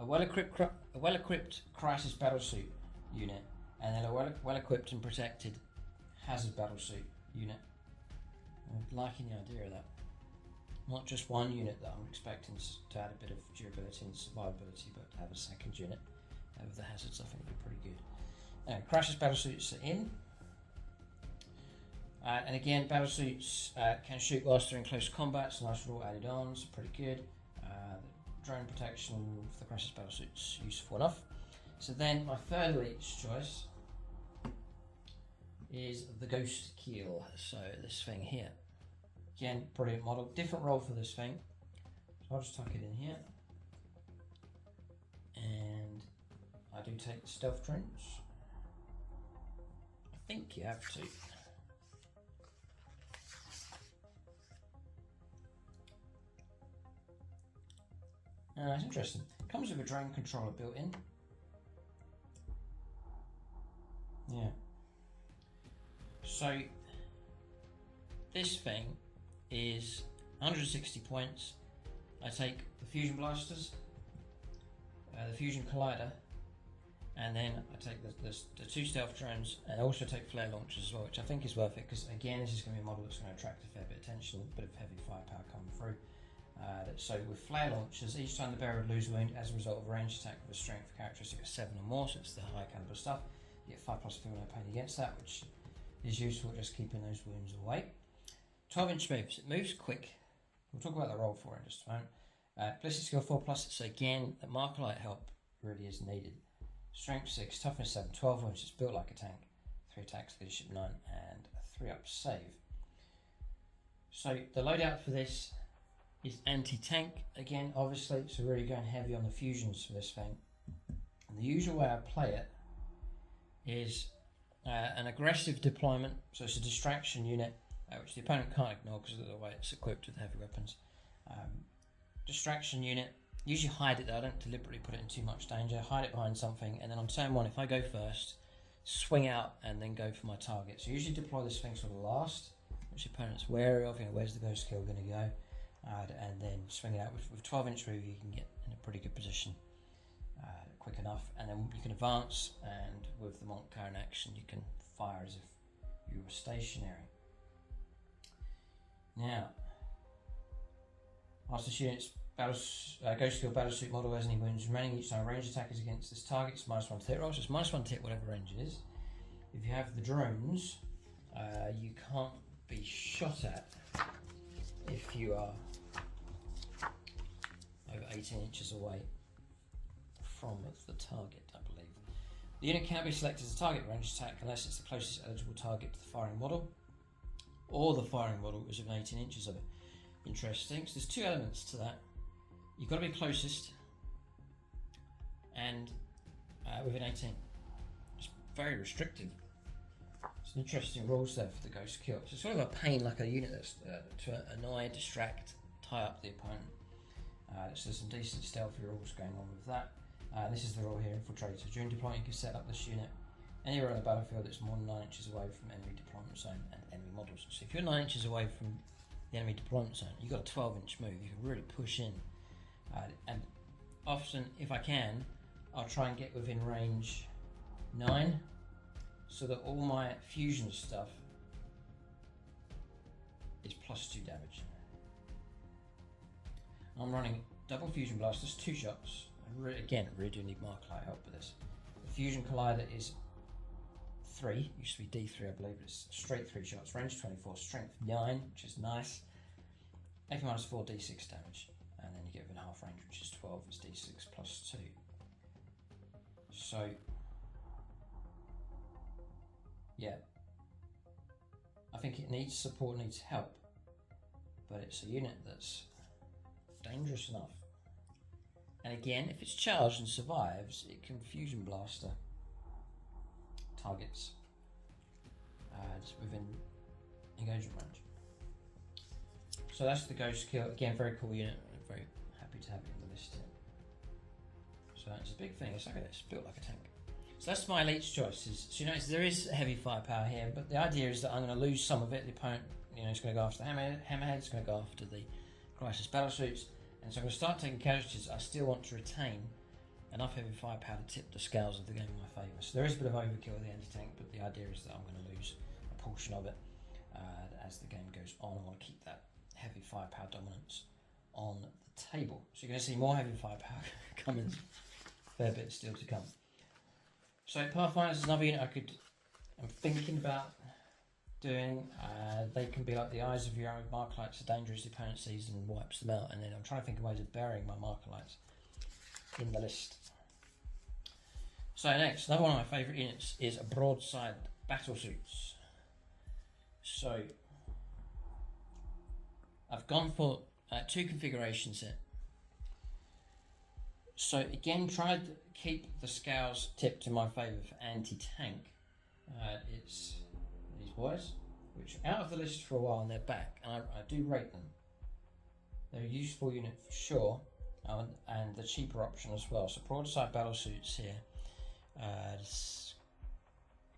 a well-equipped Crisis Battlesuit unit, and then a well-equipped and protected Hazard Battlesuit unit. I'm liking the idea of that. Not just one unit that I'm expecting to add a bit of durability and survivability, but to have a second unit with the hazards. I think would be pretty good. Anyway, Crisis Battlesuits are in. And again, Battlesuits can shoot whilst they're in close combat, so nice little added on, so pretty good. The drone protection for the Crisis Battlesuits useful enough. So then my third elite's choice is the Ghostkeel, so this thing here. Again, brilliant model, different role for this thing. So I'll just tuck it in here. And I do take the stealth drones. I think you have to. It's interesting. It comes with a drone controller built in. Yeah. So this thing is 160 points. I take the fusion blasters, the fusion collider, and then I take the 2 stealth drones, and I also take flare launchers as well, which I think is worth it because again this is going to be a model that's going to attract a fair bit of attention, a bit of heavy firepower coming through. So with flare launchers, each time the bearer would lose wound as a result of a ranged attack with a strength characteristic of 7 or more, so it's the high caliber stuff. You get 5+ feel no pain against that, which is useful at just keeping those wounds away. 12-inch moves. It moves quick. We'll talk about the roll for it in just a moment. Ballistic skill 4+, so again, the marker light help really is needed. Strength 6, toughness 7, 12 wounds. It's built like a tank. 3 attacks, leadership 9, and a 3-up save. So the loadout for this is anti-tank again, obviously. So really going heavy on the fusions for this thing. And the usual way I play it is an aggressive deployment. So it's a distraction unit, which the opponent can't ignore because of the way it's equipped with heavy weapons. Distraction unit. Usually hide it though, I don't deliberately put it in too much danger. Hide it behind something, and then on turn 1, if I go first, swing out and then go for my target. So usually deploy this thing sort of last, which the opponent's wary of. You know, where's the Ghostkeel going to go? And then swing it out with 12-inch move. You can get in a pretty good position quick enough, and then you can advance. And with the Monk Car in action, you can fire as if you were stationary. Now, after this unit's Ghostkeel Battlesuit model has any wounds remaining each time range attack is against this target, it's -1 to hit roll, so it's -1 to hit whatever range it is. If you have the drones, you can't be shot at if you are over 18 inches away from the target, I believe. The unit cannot be selected as a target range attack unless it's the closest eligible target to the firing model, or the firing model is within 18 inches of it. Interesting. So there's 2 elements to that. You've got to be closest and within 18. It's very restrictive. Some interesting rules there for the Ghostkeel. So it's sort of a pain, like a unit that's to annoy, distract, tie up the opponent. So there's some decent stealthy rules going on with that. This is the rule here, Infiltrator. During deployment you can set up this unit anywhere on the battlefield that's more than 9 inches away from enemy deployment zone and enemy models. So if you're 9 inches away from the enemy deployment zone, you've got a 12-inch move, you can really push in. And often, if I can, I'll try and get within range 9 so that all my fusion stuff is +2 damage. I'm running double fusion blasters, 2 shots. Again, really do need mark light help with this. Fusion Collider is 3, used to be D3 I believe, but it's straight 3 shots, range 24, strength 9, which is nice. AP minus 4, D6 damage, and then you get within half range, which is 12, it's D6 plus 2. So, yeah, I think it needs support, needs help, but it's a unit that's dangerous enough. And again, if it's charged and survives, it can Fusion Blaster targets just within engagement range. So that's the Ghostkeel. Again, very cool unit. I'm very happy to have it in the list here. So it's a big thing. It's built like a tank. So that's my elite's choices. So you notice there is heavy firepower here, but the idea is that I'm going to lose some of it. The opponent, is going to go after the Hammerhead. It's going to go after the Crisis Battlesuits. And so I'm going to start taking casualties. I still want to retain enough heavy firepower to tip the scales of the game in my favour. So there is a bit of overkill with the anti-tank, but the idea is that I'm going to lose a portion of it as the game goes on. I want to keep that heavy firepower dominance on the table. So you're going to see more heavy firepower coming, fair bit still to come. So Pathfinders is another unit I'm thinking about doing. They can be like the eyes of your own marker lights. Are dangerous, the opponent sees and wipes them out, and then I'm trying to think of ways of burying my marker lights in the list. So next, another one of my favourite units is a Broadside Battlesuits. So I've gone for 2 configurations here. So again, tried to keep the scales tipped in my favour for anti-tank. It's these boys, which are out of the list for a while and they're back, and I do rate them. They're a useful unit for sure, and the cheaper option as well. So Broadside Battlesuits here.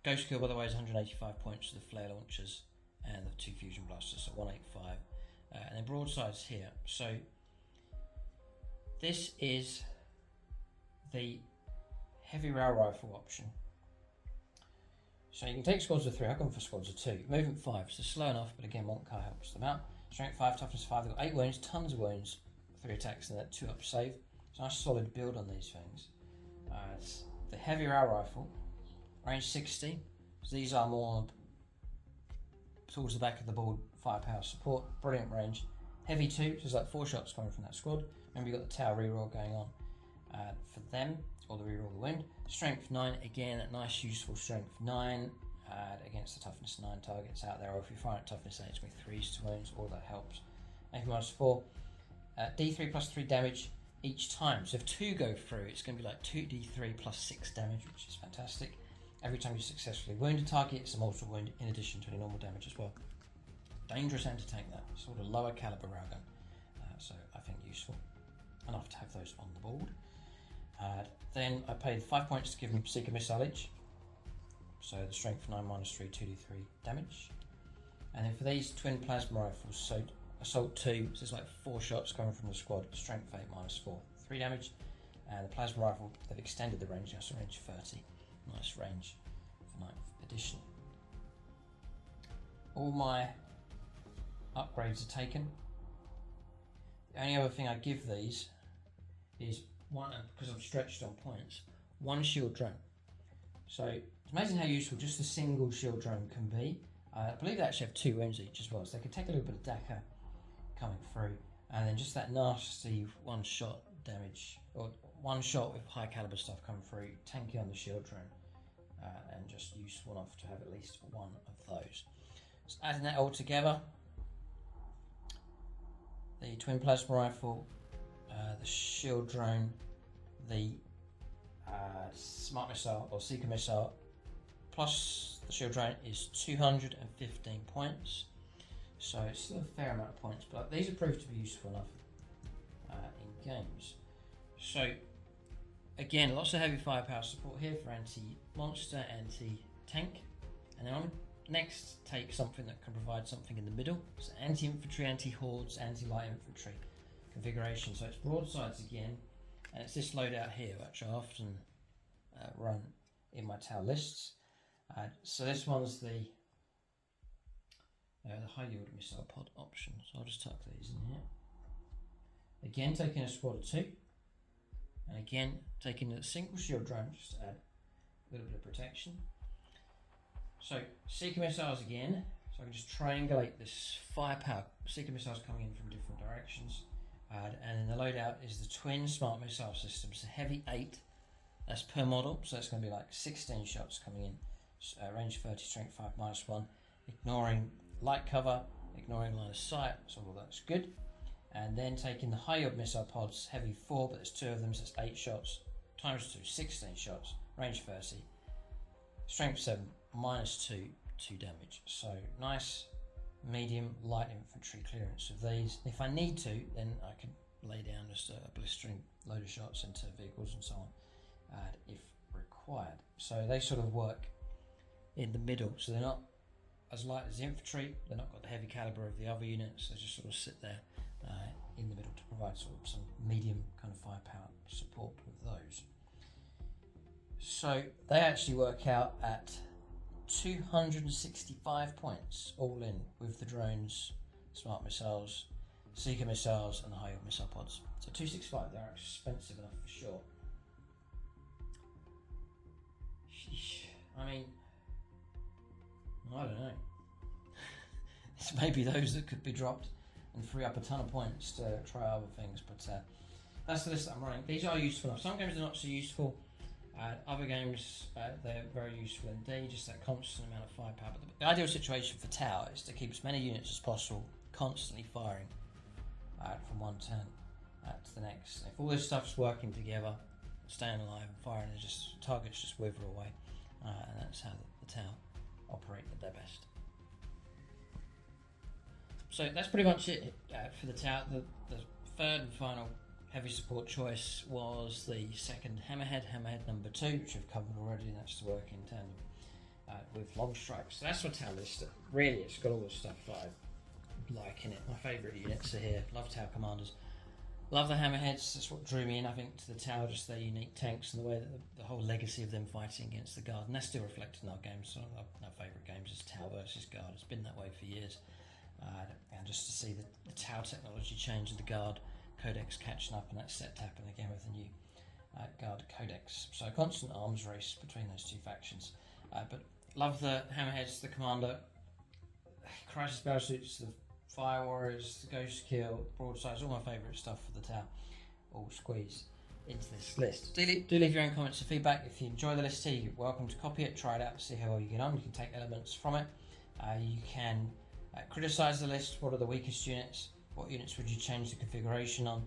Ghostkeel, by the way, is 185 points for the flare launchers and the 2 fusion blasters, so 185. And then Broadside's here. So this is the heavy rail rifle option. So you can take squads of 3, I've gone for squads of 2. Movement 5, so slow enough, but again, Montcar helps them out. Strength 5, toughness 5, they've got 8 wounds, tons of wounds, 3 attacks, and that 2 up save. It's a nice solid build on these things. It's the heavy rail rifle, range 60. So these are more towards the back of the board, firepower support, brilliant range. Heavy 2, so there's like 4 shots coming from that squad. Remember, you've got the tower reroll going on for them, or the reroll the wind. Strength 9, again, nice useful strength 9 against the toughness 9 targets out there, or if you fire at toughness 8, it's going to be 3s to wounds, all that helps. AP minus 4, D3 plus 3 damage each time. So if 2 go through, it's going to be like 2d3 plus 6 damage, which is fantastic. Every time you successfully wound a target, it's a mortal wound in addition to any normal damage as well. Dangerous anti-tank, that sort of lower caliber railgun, so I think useful enough to have those on the board. Then I paid 5 points to give them Seeker Missile each, so the strength 9 minus 3, 2d3 damage. And then for these twin plasma rifles, so assault 2, so it's like 4 shots coming from the squad, strength 8 minus 4, 3 damage. And the plasma rifle, they've extended the range, that's a range 30, nice range for 9th edition. All my upgrades are taken. The only other thing I give these is one, because I'm stretched on points, 1 shield drone. So it's amazing how useful just a single shield drone can be. I believe they actually have 2 wounds each as well, so they can take a little bit of DACA coming through, and then just that nasty 1 shot damage, or 1 shot with high caliber stuff coming through, tanky on the shield drone, and just useful enough to have at least 1 of those. So adding that all together, the twin plasma rifle, the shield drone, the smart missile or seeker missile, plus the shield drone is 215 points. So it's still a fair amount of points, but these have proved to be useful enough in games. So again, lots of heavy firepower support here for anti-monster, anti-tank, and then I'm next take something that can provide something in the middle. So anti-infantry, anti-hordes, anti-light infantry configuration. So it's broadsides again, and it's this loadout here which I often run in my tower lists. So this one's the high yield missile pod option. So I'll just tuck these in here. Again, taking a squad of 2, and again taking a single shield drone just to add a little bit of protection. So Seeker missiles again, so I can just triangulate this firepower. Seeker missiles coming in from different directions. And then the loadout is the twin smart missile system. So heavy 8, that's per model, so that's going to be like 16 shots coming in. Range 30, strength 5, -1. Ignoring light cover, ignoring line of sight, so all that's good. And then taking the high yield missile pods, heavy 4, but there's 2 of them, so it's 8 shots. Times 2, 16 shots, range 30, strength 7, -2, 2 damage. So nice medium light infantry clearance of these. If I need to, then I can lay down just a blistering load of shots into vehicles and so on, if required. So they sort of work in the middle, so they're not as light as the infantry, they're not got the heavy caliber of the other units, they just sort of sit there in the middle to provide sort of some medium kind of firepower support with those. So they actually work out at 265 points all in, with the drones, smart missiles, Seeker missiles and the high yield missile pods. So 265, they're expensive enough for sure. Sheesh. I mean, I don't know. It's maybe those that could be dropped and free up a ton of points to try other things, but that's the list that I'm running. These are useful enough. Some games are not so useful. Other games, they're very useful indeed, just that constant amount of firepower. But the ideal situation for Tau is to keep as many units as possible constantly firing from one turn to the next. If all this stuff's working together, staying alive and firing, targets just wither away, and that's how the Tau operate at their best. So that's pretty much it for the Tau. The third and final heavy support choice was the second Hammerhead number 2, which I've covered already, and that's to work in tandem with Longstrike. So that's my Tau list. Really, it's got all the stuff that I like in it. My favourite units are here. Love Tau commanders. Love the Hammerheads. That's what drew me in, I think, to the Tau, just their unique tanks and the way that the whole legacy of them fighting against the Guard. And that's still reflected in our games. So our favourite games is Tau versus Guard. It's been that way for years. And just to see the Tau technology change in the Guard Codex catching up, and that Sept happening again with the new Guard Codex. So a constant arms race between those two factions. But love the Hammerheads, the Commander, Crisis Battlesuits, the Fire Warriors, the Ghostkeel, Broadside, all my favourite stuff for the Tau, all squeezed into this list. Do leave your own comments and feedback. If you enjoy the list here, you're welcome to copy it, try it out, see how well you get on. You can take elements from it. You can criticise the list. What are the weakest units? What units would you change the configuration on?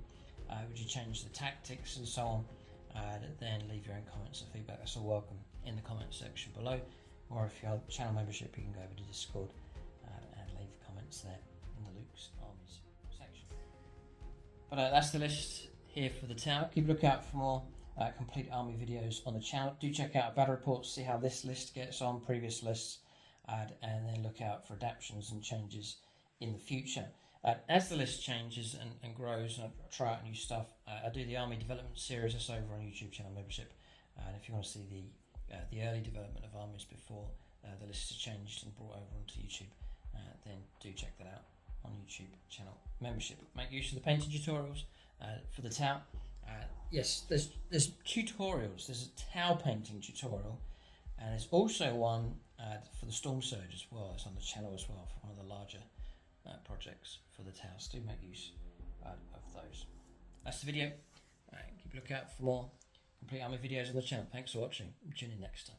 Would you change the tactics and so on? Then leave your own comments and feedback. That's all welcome in the comments section below. Or if you have channel membership, you can go over to Discord and leave comments there in the Luke's Armies section. But that's the list here for the Tau. Keep a lookout for more complete army videos on the channel. Do check out our battle reports, see how this list gets on, previous lists, and then look out for adaptations and changes in the future. As the list changes and grows, and I try out new stuff, I do the Army Development Series. That's over on YouTube channel membership. And if you want to see the early development of armies before the list is changed and brought over onto YouTube, then do check that out on YouTube channel membership. Make use of the painting tutorials for the Tau. Yes, there's tutorials. There's a Tau painting tutorial, and there's also one for the Stormsurge as well. It's on the channel as well for one of the larger projects for the Tau. So do make use of those. That's the video. Keep a lookout for more complete army videos on the channel. Thanks for watching. Tune in next time.